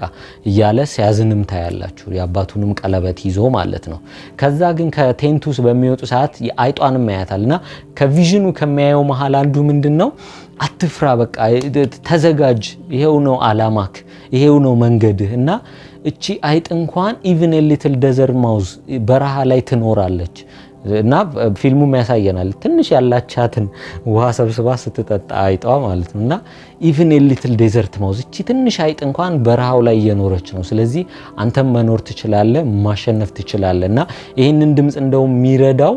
እያለ ሲያዝንም ታያላችሁ የአባቱንም ቀለበት ይዞ ማለት ነው። ከዛ ግን ከቴንቱስ በሚወጡ ሰዓት አይጧንም ያያታልና ከቪዥኑ ከሚያየው መሃል አንዱ ምንድነው አትፍራ በቃ ተዘጋጅ ይሄው ነው አላማክ ይሄው ነው መንገድህ እና እቺ አይጥ እንኳን ኢቭን ሊትል ደዘር ማውዝ በረሃ ላይ ትኖራለች እና ፊልሙም ያሳየናል ትንሽ ያላቻትን ውሃ ሰብስባ ስትጠጣ አይጧ ማለት ነውና ኢቭን ሊትል ዴዘርት ማውዝ እቺ ትንሽ አይጥ እንኳን በረሃው ላይ እየኖረች ነው ስለዚህ አንተም መኖር ትችላለህ ማሸነፍ ትችላለህና ይሄንን ድምጽ እንደው የሚረዳው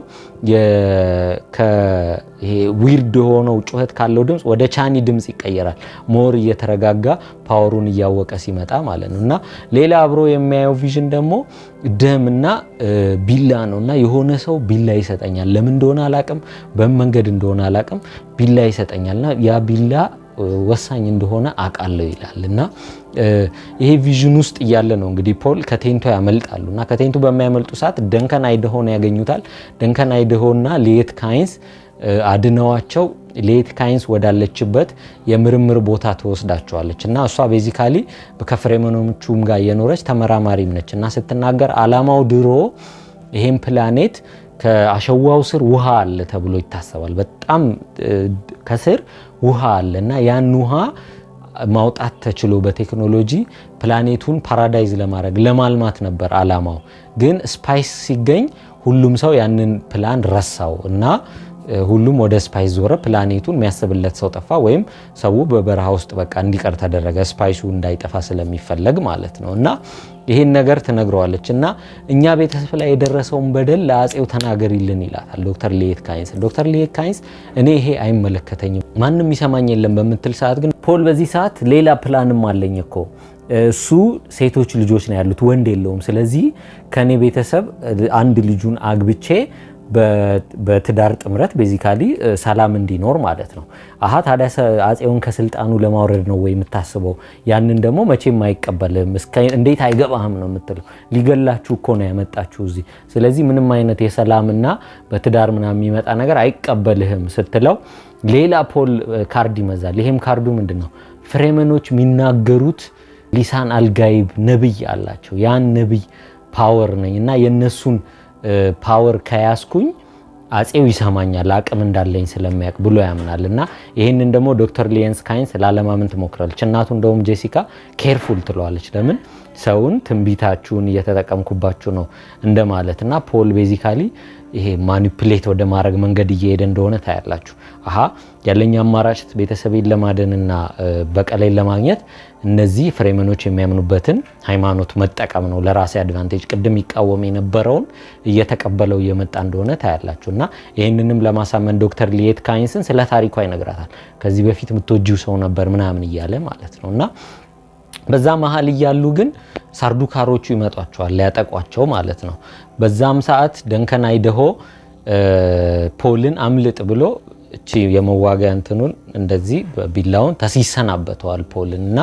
ይሄ ዊርድ ሆኖ ጩኸት ካለው ድምጽ ወደ ቻኒ ድምጽ ይቀየራል ሞር እየተረጋጋ ፓወሩን እያወቀ ሲመጣ ማለት ነውና ሌላ አብሮ የሚያየው ቪዥን ደግሞ ደምና ቢላ ነውና የሆነ ሰው ቢላ ይሰጠኛል ለምን እንደሆነ አላቅም በመንገድ እንደሆነ አላቅም ቢላ ይሰጠኛልና ያ ቢላ ወሳኝ እንደሆነ አቃለው ይላልና ይሄ ቪዥን ውስጥ እያለ ነው እንግዲህ ፖል ከቴንቶ ያመልጣሉና ከቴንቶ በሚያመልጡ ሰዓት ደንከን አይደሆን ያገኙታል ደንከን አይደሆና ሌት ካይንስ አድነዋቸው ሌት ካይንስ ወዳለችበት የምርምር ቦታ ተወስዳቸዋለች እና እሷ ቤዚካሊ ከፍሬመኖቹም ጋር የኖረች ተመራማሪም ነችና ስትናገር አላማው ድሮ ይሄን ፕላኔት ከአሸዋው ስር ውሃ አለ ተብሎ ይታሰባል በጣም ከስር ውሃ አለና ያን ውሃ ማውጣት ተችሎ በቴክኖሎጂ ፕላኔቱን ፓራዳይዝ ለማድረግ ለማልማት ነበር አላማው ግን ስፓይስ ሲገኝ ሁሉም ሰው ያንን ፕላን ረሳው እና ሁሉም ወደ ስፓይስ ዞረ ፕላኔቱን የሚያስብለት ሰው ጠፋ ወይም ሰው በበረሃ ውስጥ በቃ እንዲቀር ተደረገ ስፓይሱ እንዳይጠፋ ስለሚፈለግ ማለት ነውና ይሄን ነገር ትነግረዋለች እና እኛ ቤተሰብ ላይ የደረሰውን በደል ለአጼው ተናገሪልን ይላታል ዶክተር ሊየት ካይንስ ዶክተር ሊየት ካይንስ እኔ ይሄ አይመለከተኝም ማንንም ይሰማኝ የለም በመትል ሰዓት ግን ፖል በዚህ ሰዓት ሌላ ፕላንም አለኝ እኮ እሱ ሴቶች ልጆች ነው ያሉት ወንድ የለውም ስለዚህ ከኔ ቤተሰብ አንድ ልጁን አግብቼ በትዳር ጥምረት ቤዚካሊ ሰላም እንዲኖር ማለት ነው አሃ ታዲያ አጼውን ከስልጣኑ ለማውረድ ነው ወይ የምታስበው ያንን ደግሞ መቼም አይቀበልም እንዴት አይገባህም ነው የምትለው ሊገላችሁ እኮ ነው ያመጣችሁ እዚህ ስለዚህ ምንም አይነት የሰላምና በትዳር ምናምን የሚመጣ ነገር አይቀበልህም ስትለው ሌላ ፖል ካርድ ይመዛል ይሄም ካርዱ ምንድነው ፍሬመኖች የሚናገሩት ሊሳን አልጋይብ ነብይ አላቸው ያን ነብይ ፓወር ነኝና የነሱን ፓወር ከያስኩኝ አጼው ይሰማኛል አቅም እንዳለኝ ስለሚያቅ ብሎ ያምናልና ይሄንን ደግሞ ዶክተር ሊየንስ ካይንስ ላለማመን ትሞክራለች እናቱ እንደውም ጄሲካ ኬርፉል ትለዋለች ለምን ሰውን ትንቢታችሁን እየተጠቀምኩባችሁ ነው እንደማለትና ፖል ቤዚካሊ ይሄ ማኒፑሌት ወደ ማድረግ መንገድ እየሄደ እንደሆነ ታያላችሁ አሃ ያለኛ አማራጭ ቤተሰቤን ለማደንና በቀሌን ለማግኘት እነዚህ ፍሬመኖች የሚያምኑበትን ሃይማኖት መጠቀም ነው ለራሴ አድቫንቴጅ ቅድም ይቃወም የነበረውን እየተቀበለው እየመጣ እንደሆነ ታያላችሁና ይሄንንም ለማሳመን ዶክተር ሊየት ካይንስን ስለ ታሪኳ ይነግራታል ከዚህ በፊት ምትወጂው ሰው ነበር ምናምን እያለ ማለት ነውና በዛ መሃል ይያሉ ግን ሳርዱካሮቹ ይመጣቸዋል ሊያጠቋቸው ማለት ነው በዛም ሰዓት ደንከን አይደሆ ፖልን አምልጥ ብሎ እቺ የመዋጋ እንትኑን እንደዚህ ቢላውን ተሲሰናበተዋል ፖልና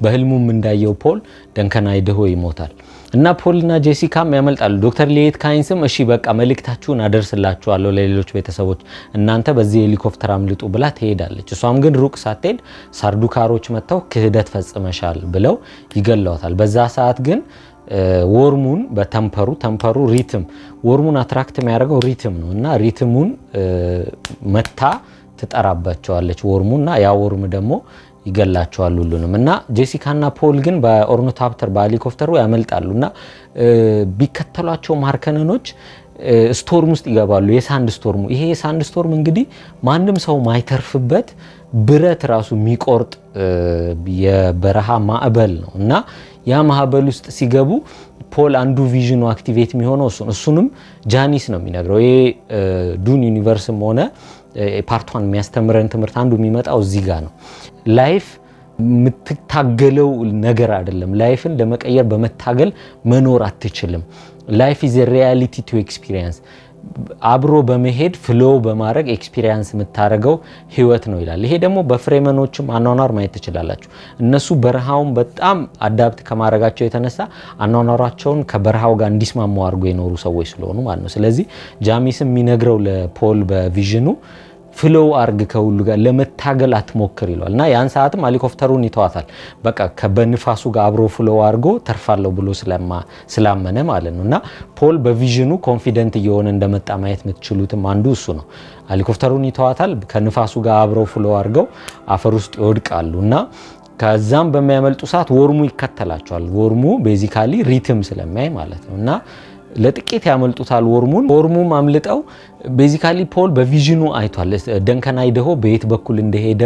በህልሙም እንዳየው ፖል ደንከን አይደሆ ይሞታል እና ፖልና ጄሲካም ያመልጣሉ ዶክተር ሊየት ካይንስም እሺ በቃ መልእክታችሁን አደርስላችኋለሁ ለሌሎች ቤተሰቦች እናንተ በዚህ ሄሊኮፕተር አምልጡ ብላ ትሄዳለች እሷም ግን ሩቅ ሳትሄድ ሳርዱካሮች መተው ክህደት ፈጽመሻል ብለው ይገላዋታል በዛ ሰዓት ግን ወርሙን በተምፐሩ ሪትም ወርሙን አትራክት የሚያደርገው ሪትም ነው እና ሪትሙን መታ ትጠራባቸዋለች ወርሙና ያ ወርም ደግሞ ይገላቸዋል ሁሉንም እና ጄሲካና ፖል ግን በኦርኖታፕተር በሄሊኮፕተሩ ያመልጣሉና ቢከተሏቸው ማርከነኖች ስቶርም ውስጥ ይገባሉ የሳንድ ስቶርሙ ይሄ የሳንድ ስቶርም እንግዲህ ማንም ሰው ማይተርፍበት ብረት ራሱ የሚቆርጥ የበረሃ ማዕበል ነው እና ያ ማዕበል ውስጥ ሲገቡ ፖል አንዱ ቪዥኑ አክቲቬት የሚሆነው እሱንም ጃኒስ ነው የሚነግረው ይሄ ዱን ዩኒቨርስም ሆነ ፓርቷን የሚያስተምረን ትምህርት አንዱ የሚመጣው እዚህ ጋር ነው ላይፍ የምትታገለው ነገር አይደለም ላይፍን ለመቀየር በመታገል መኖር አትችልም ላይፍ ኢዝ ኤ ሪያሊቲ ቱ ኤክስፒሪየንስ አብሮ በመሄድ ፍሎ በማድረግ ኤክስፒሪየንስ የምታረገው ህይወት ነው ይላል። ይሄ ደግሞ በፍሬመኖችም አኗኗር ማየት ትችላላችሁ። እነሱ በረሃውን በጣም አዳፕት ከማድረጋቸው የተነሳ አኗኗራቸውን ከበረሃው ጋር እንዲስማሙ አድርጎ የኖሩ ሰዎች ስለሆኑ ማለት ነው። ስለዚህ ጃሚስም የሚነግረው ለፖል በቪዥኑ ፍሎው አርግ ከሁሉ ጋር ለመታገል አትሞክር ይለዋል እና ያን ሰዓትም ሄሊኮፕተሩን ይተዋታል። በቃ ከበንፋሱ ጋር አብሮ ፍሎው አርጎ ተርፋለሁ ብሎ ስላመነ ማለት ነው። እና ፖል በቪዥኑ ኮንፊደንት እየሆነ እንደመጣ ማየት የምትችሉትም አንዱ እሱ ነው። ሄሊኮፕተሩን ይተዋታል፣ ከንፋሱ ጋር አብረው ፍሎው አርገው አፈር ውስጥ ይወድቃሉ እና ከዛም በሚያመልጡ ሰዓት ወርሙ ይከተላቸዋል። ወርሙ ቤዚካሊ ሪትም ስለሚያይ ማለት ነው እና ለጥቂት ያመልጡታል ወርሙም አምልጠው ቤዚካሊ ፖል በቪዥኑ አይቷል። ደንከን አይደሆ በየት በኩል እንደሄደ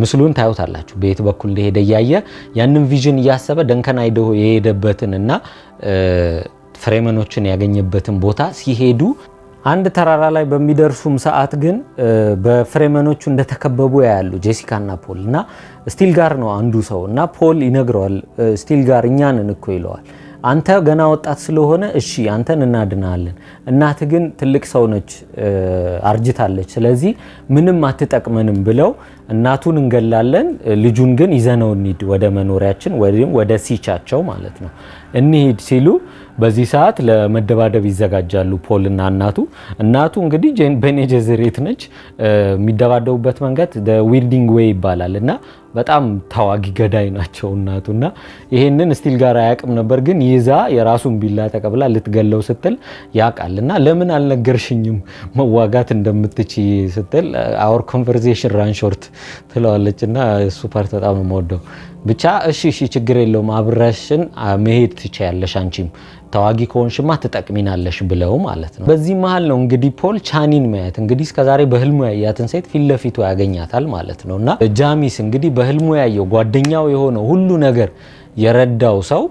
ምስሉን ታዩታላችሁ። በየት በኩል እንደሄደ ያየ ያንን ቪዥን እያሰበ ደንከን አይደሆ የሄደበትን እና ፍሬመኖችን ያገኘበትን ቦታ ሲሄዱ አንድ ተራራ ላይ በሚደርሱም ሰዓት ግን በፍሬመኖቹ እንደተከበቡ ያያሉ ጄሲካና ፖል እና ስቲል ጋር ነው አንዱ ሰው እና ፖል ይነግረዋል። ስቲል ጋር እኛንን እኮ ይለዋል። አንተ ገና ወጣት ስለሆነ እሺ አንተን እናድናለን፣ እናት ግን ትልቅ ሰው ነች፣ አርጅታለች፣ ስለዚህ ምንም አትጠቅመንም ብለው እናቱን እንገላለን፣ ልጁን ግን ይዘነው እንሂድ ወደ መኖሪያችን ወይም ወደ ሲቻቸው ማለት ነው እንሂድ ሲሉ በዚህ ሰዓት ለመደባደብ ይዘጋጃሉ ፖልና እናቱ እንግዲህ ቤኔ ጀዘሬት ነች። የሚደባደቡበት መንገድ ዊርዲንግ ዌይ ይባላል እና በጣም ታዋጊ ገዳይ ናቸው እናቱና ይሄንን ስቲል ጋር አያውቅም ነበር። ግን ይዛ የራሱን ቢላ ተቀብላ ልትገለው ስትል ያውቃልና ለምን አልነገርሽኝም መዋጋት እንደምትችይ ስትል አወር ኮንቨርሴሽን ራን ሾርት ትለዋለችና እሱ ፓርት በጣም ነው የምወደው። ብቻ እሺ ችግር የለውም አብረሽን መሄድ ትችያለሽ፣ አንቺም ተዋጊ ከሆንሽማ ትጠቅሚናለሽ ብለው ማለት ነው። በዚህ መሃል ነው እንግዲህ ፖል ቻኒን ማየት እንግዲህ እስከዛሬ በህልሙ ያያትን ሴት ፊት ለፊቱ ያገኛታል ማለት ነውና ጃሚስ እንግዲህ በህልሙ ያየው ጓደኛው የሆነው ሁሉ ነገር የረዳው ሰው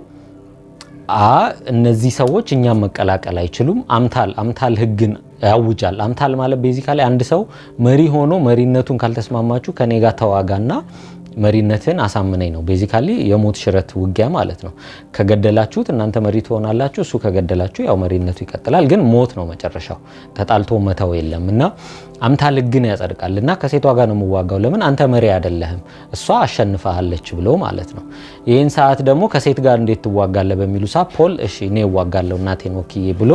እነዚህ ሰዎች እኛም መቀላቀል አይችሉም፣ አምታል ህግን ያውጃል። አምታል ማለት ቤዚካሊ አንድ ሰው መሪ ሆኖ መሪነቱን ካልተስማማችሁ ከኔ ጋር ተዋጋና መሪነትን አሳምነኝ ነው። ቤዚካሊ የሞት ሽረት ውጊያ ማለት ነው። ከገደላችሁት እናንተ መሪ ትሆናላችሁ፣ እሱ ከገደላችሁ ያው መሪነቱ ይቀጥላል። ግን ሞት ነው መጨረሻው፣ ተጣልቶ መተው የለምና አምታል ህግን ያጸድቃልና ከሴቷ ጋር ነው የምዋጋው፣ ለምን አንተ መሪ አይደለህም፣ እሷ አሸንፋለች ብሎ ማለት ነው። ይህን ሰዓት ደግሞ ከሴት ጋር እንዴት ትዋጋለህ በሚሉ ሰዓት ፖል እሺ እኔ እዋጋለሁ እናቴን ወክዬ ብሎ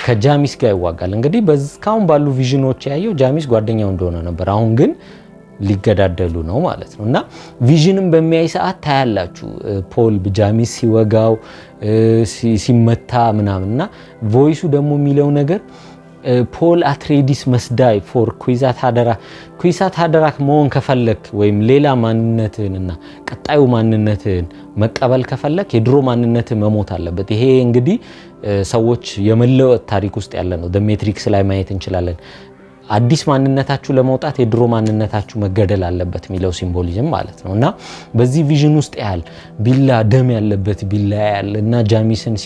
ከጃሚስ ጋር ይዋጋል። እንግዲህ በዝካውን ባሉ ቪዥኖች ያየው ጃሚስ ጓደኛው እንደሆነ ነበር። አሁን ግን ሊገዳደሉ ነው ማለት ነው። እና ቪዥንም በሚያይ ሰዓት ታያላችሁ ፖል ጃሚስ ሲወጋው ሲመታ ምናምንና ቮይሱ ደግሞ የሚለው ነገር ፖል አትሬዲስ መስዳይ ፎር ኩይዛት ሀደራክ መሆን ከፈለክ ወይም ሌላ ማንነትህንና ቀጣዩ ማንነትህን መቀበል ከፈለክ የድሮ ማንነትህ መሞት አለበት። ይሄ እንግዲህ ሰዎች የመለወጥ ታሪክ ውስጥ ያለ ነው። ሜትሪክስ ላይ ማየት እንችላለን። አዲስ ማንነታችሁ ለመውጣት የድሮ ማንነታችሁ መገደል አለበት የሚለው ሲምቦሊዝም ማለት ነው። እና በዚህ ቪዥን ውስጥ ያህል ቢላ ደም ያለበት ቢላ ያህል እና ጃሚስን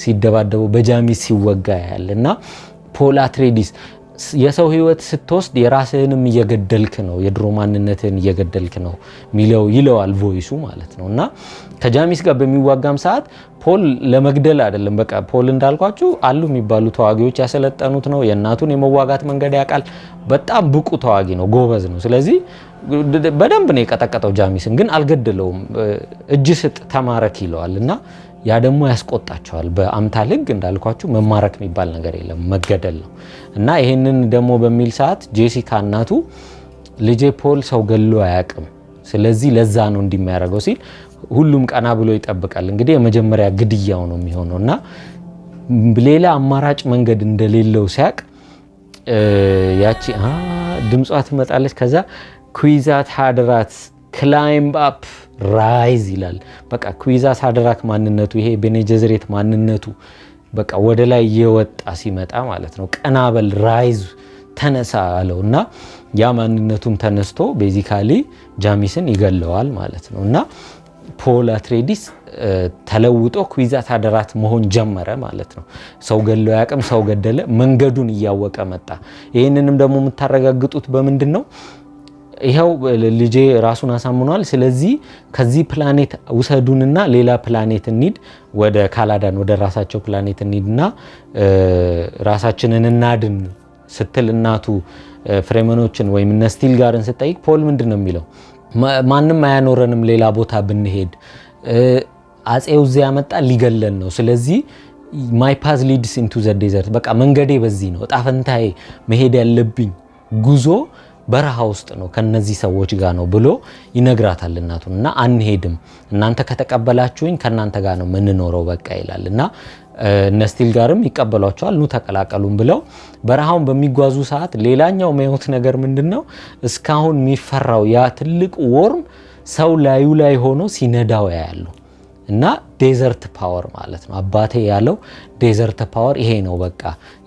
ሲደባደቡ በጃሚስ ሲወጋ ያህል እና ፖል አትሬዲስ የሰው ህይወት ስትወስድ የራስህንም እየገደልክ ነው፣ የድሮ ማንነትህን እየገደልክ ነው ሚለው ይለዋል ቮይሱ ማለት ነው። እና ከጃሚስ ጋር በሚዋጋም ሰዓት ፖል ለመግደል አይደለም፣ በቃ ፖል እንዳልኳችሁ አሉ የሚባሉ ተዋጊዎች ያሰለጠኑት ነው። የእናቱን የመዋጋት መንገድ ያውቃል። በጣም ብቁ ተዋጊ ነው፣ ጎበዝ ነው። ስለዚህ በደንብ ነው የቀጠቀጠው ጃሚስን፣ ግን አልገደለውም። እጅ ስጥ ተማረክ ይለዋል እና ያ ደግሞ ያስቆጣቸዋል። በአምታል ህግ እንዳልኳችሁ መማረክ የሚባል ነገር የለም፣ መገደል ነው። እና ይሄንን ደግሞ በሚል ሰዓት ጄሲካ እናቱ ልጄ ፖል ሰው ገሎ አያውቅም፣ ስለዚህ ለዛ ነው እንዲሚያደርገው ሲል ሁሉም ቀና ብሎ ይጠብቃል። እንግዲህ የመጀመሪያ ግድያው ነው የሚሆነው እና ሌላ አማራጭ መንገድ እንደሌለው ሲያቅ ያቺ ድምጿ ትመጣለች። ከዛ ኩይዛት ሀደራት ክላይምብ አፕ ራይዝ ይላል። በቃ ኩይዛት ሀደራክ ማንነቱ ይሄ ቤኔ ጀዘሬት ማንነቱ በቃ ወደ ላይ እየወጣ ሲመጣ ማለት ነው። ቀናበል ራይዝ ተነሳ አለው እና ያ ማንነቱም ተነስቶ ቤዚካሊ ጃሚስን ይገለዋል ማለት ነው። እና ፖል አትሬዲስ ተለውጦ ኩይዛት ሀደራት መሆን ጀመረ ማለት ነው። ሰው ገለው ያቅም ሰው ገደለ፣ መንገዱን እያወቀ መጣ። ይህንንም ደግሞ የምታረጋግጡት በምንድን ነው? ይሄው ልጄ ራሱን አሳምኗል ስለዚህ ከዚህ ፕላኔት ውሰዱንና ሌላ ፕላኔት እንሂድ ወደ ካላዳን ወደ ራሳቸው ፕላኔት እንሂድና ራሳችንን እናድን ስትል እናቱ ፍሬመኖችን ወይም ነስቲል ጋርን ስትጠይቅ ፖል ምንድነው የሚለው ማንንም አያኖረንም ሌላ ቦታ ብንሄድ አጼው እዚያ ያመጣ ሊገለን ነው ስለዚህ my path leads into the desert በቃ መንገዴ በዚህ ነው ጣፈንታዬ መሄድ ያለብኝ ጉዞ በረሃ ውስጥ ነው ከነዚህ ሰዎች ጋር ነው ብሎ ይነግራታል እናቱና አንሄድም እናንተ ከተቀበላችሁኝ ከናንተ ጋር ነው ምንኖረው በቃ ይላልና ነስቲል ጋርም ይቀበሏቸዋል ኑ ተቀላቀሉን ብለው በረሃውን በሚጓዙ ሰዓት ሌላኛው የሚያዩት ነገር ምንድነው እስካሁን የሚፈራው ያ ትልቅ ወርም ሰው ላዩ ላይ ሆኖ ሲነዳው ያያሉ እና ዴዘርት ፓወር ማለት ነው አባቴ ያለው ዴዘርት ፓወር ይሄ ነው በቃ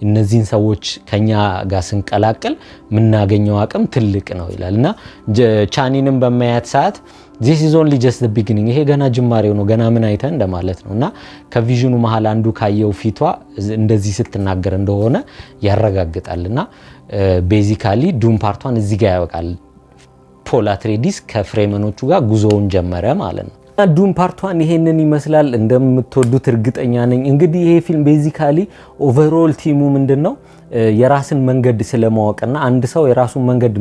እነዚህን ሰዎች ከኛ ጋር ስንቀላቀል ምናገኘው አቅም ትልቅ ነው ይላልና ቻኒንም በማያት ሰዓት this is only just the beginning ይሄ ገና ጅማሬው ነው ገና ምን አይተ እንደማለት ነውና ከቪዥኑ መሃል አንዱ ካየው ፊቷ እንደዚህ ስትናገር እንደሆነ ያረጋግጣልና ቤዚካሊ ዱም ፓርቷን እዚህ ጋር ያወቃል ፖል አትሬዲስ ከፍሬመኖቹ ጋር ጉዞውን ጀመረ ማለት ነው ዱም ፓርቷን ይሄንን ይመስላል እንደምትወዱት እርግጠኛ ነኝ እንግዲህ ይሄ ፊልም ቤዚካሊ ኦቨርኦል ቲሙ ምንድነው የራስን መንገድ ስለማወቅና አንድ ሰው የራሱን መንገድ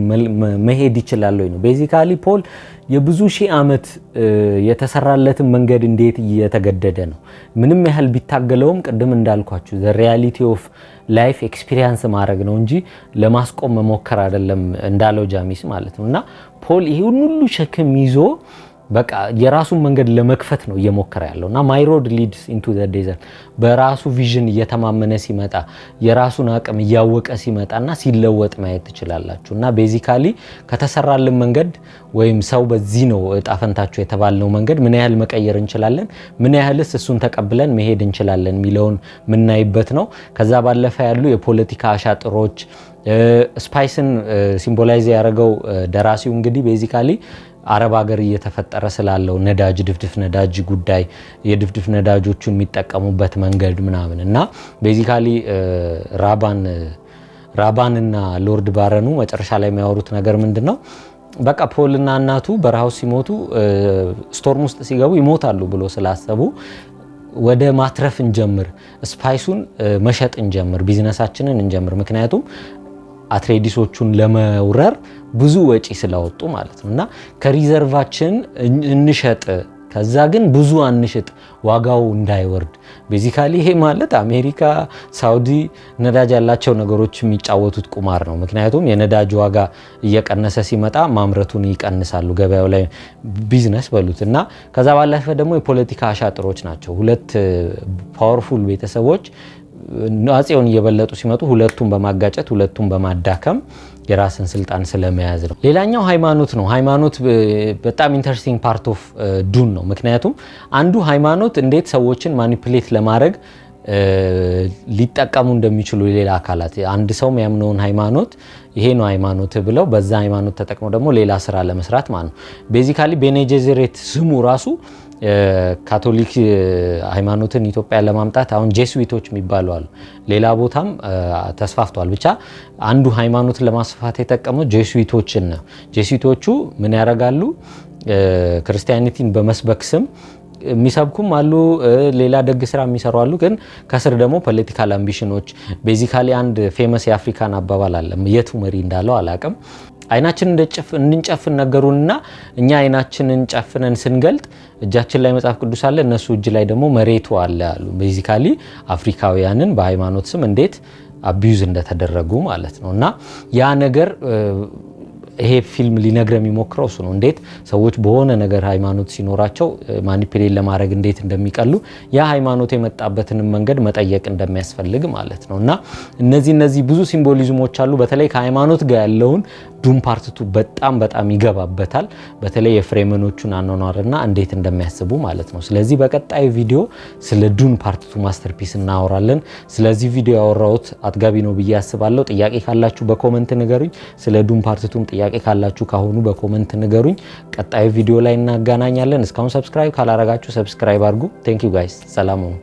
መሄድ ይችላል ነው ቤዚካሊ ፖል የብዙ ሺህ አመት የተሰራለትን መንገድ እንዴት እየተገደደ ነው ምንም ያህል ቢታገለውም ቅድም እንዳልኳችሁ the reality of life experience ማድረግ ነው እንጂ ለማስቆም መሞከር አይደለም እንዳለው ጃሚስ ማለት ነውና ፖል ይሄ ሁሉ ሸክም ይዞ በቃ የራሱን መንገድ ለመክፈት ነው እየሞከረ ያለውና my road leads into the desert በራሱ ቪዥን እየተማመነ ሲመጣ የራሱን አቅም ያወቀ ሲመጣና ሲለወጥ ማየት ትችላላችሁና ቤዚካሊ ከተሰራልን መንገድ ወይም ሰው በዚህ ነው ጣፈንታችሁ የተባልነው መንገድ ምን ያህል መቀየር እንችላለን ምን ያህልስ እሱን ተቀብለን መሄድ እንችላለን ሚለውን ምናይበት ነው ከዛ ባለፈ ያሉ የፖለቲካ አሻጥሮች ስፓይስን ሲምቦላይዝ ያደረገው ደራሲው እንግዲህ ቤዚካሊ አረብ ሀገር እየተፈጠረ ስላለው ነዳጅ ድፍድፍ ነዳጅ ጉዳይ የድፍድፍ ነዳጆቹን የሚጠቀሙበት መንገድ ምናምን እና ቤዚካሊ ራባንና ሎርድ ባረኑ መጨረሻ ላይ የሚያወሩት ነገር ምንድነው በቃ ፖልና እናቱ በረሃው ሲሞቱ ስቶርም ውስጥ ሲገቡ ይሞታሉ ብሎ ስላሰቡ ወደ ማትረፍ እንጀምር ስፓይሱን መሸጥ እንጀምር ቢዝነሳችንን እንጀምር ምክንያቱም አትሬዲሶቹን ለመውረር ብዙ ወጪ ስለወጡ ማለት ነውና ከሪዘርቫችን እንሸጥ ከዛ ግን ብዙ አንሽጥ ዋጋው እንዳይወርድ ቤዚካሊ ይሄ ማለት አሜሪካ ሳውዲ ነዳጅ ያላቸው ነገሮች የሚጫወቱት ቁማር ነው ምክንያቱም የነዳጅ ዋጋ እየቀነሰ ሲመጣ ማምረቱን ይቀንሳሉ ገበያው ላይ ቢዝነስ በሉትና ከዛ ባለፈ ደግሞ የፖለቲካ አሻጥሮች ናቸው ሁለት ፓወርፉል ቤተሰቦች አጼውን እየበለጡ ሲመጡ ሁለቱም በማጋጨት ሁለቱም በማዳከም የራስን ስልጣን ስለመያዝ ነው ሌላኛው ሃይማኖት ነው ሃይማኖት በጣም ኢንተረስቲንግ ፓርት ኦፍ ዱን ነው ምክንያቱም አንዱ ሃይማኖት እንዴት ሰዎችን ማኒፑሌት ለማድረግ ሊጠቀሙ እንደሚችሉ ሌላ አካላት አንድ ሰው የሚያምነውን ሃይማኖት ይሄ ነው ሃይማኖት ብለው በዛ ሃይማኖት ተጠቅመው ደግሞ ሌላ ስራ ለመስራት ማለት ነው ቤዚካሊ ቤኔ ጄዘሬት ስሙ ራሱ ካቶሊክ ሃይማኖትን ኢትዮጵያ ለማምጣት አሁን ጄሱዊቶች የሚባሉ አሉ ሌላ ቦታም ተስፋፍቷል ብቻ አንዱ ሃይማኖትን ለማስፋፋት የተጠቀመው ጄሱዊቶችን ነው ጄሱዊቶቹ ምን ያረጋሉ ክርስቲያኒቲን በመስበክ ስም የሚሰብኩም አሉ ሌላ ደግ ስራ የሚሰሩ አሉ ግን ከስር ደግሞ ፖለቲካል አምቢሽኖች ቤዚካሊ አንድ ፌመስ የአፍሪካን አባባል አለ የቱ መሪ እንዳለው አላቅም አይናችንን እንጨፍን ነገሩንና እኛ አይናችንን ጨፍነን ስንገልጥ እጃችን ላይ መጽሐፍ ቅዱስ አለ እነሱ እጅ ላይ ደግሞ መሬቱ አለ አሉ ቤዚካሊ አፍሪካውያንን በሃይማኖት ስም እንዴት አቢዩዝ እንደተደረጉ ማለት ነውና ያ ነገር ይሄ ፊልም ሊነግረን የሚሞክረው እሱ ነው እንዴት ሰዎች በሆነ ነገር ሃይማኖት ሲኖራቸው ማኒፑሌት ለማድረግ እንዴት እንደሚቀሉ ያ ሃይማኖት የመጣበትን መንገድ መጠየቅ እንደሚያስፈልግ ማለት ነውና እነዚህ ብዙ ሲምቦሊዝሞች አሉ በተለይ ከሃይማኖት ጋር ያለውን ዱም ፓርት 2 በጣም ይገባበታል በተለይ የፍሬመኖቹን አኗኗርና እንዴት እንደሚያስቡ ማለት ነው ስለዚህ በቀጣይ ቪዲዮ ስለ ዱን ፓርት 2 ማስተርፒስ እናወራለን ስለዚህ ቪዲዮ ያወራሁት አጥጋቢ ነው ብዬ አስባለሁ ጥያቄ ካላችሁ በኮሜንት ንገሩኝ ስለ ዱን ፓርት 2 ጥያቄ ካላችሁ ካሁኑ በኮሜንት ንገሩኝ ቀጣይ ቪዲዮ ላይ እናገናኛለን እስካሁን ሰብስክራይብ ካላረጋችሁ ሰብስክራይብ አድርጉ ቴንክ ዩ ጋይስ ሰላም ሁኑ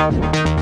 Thank you.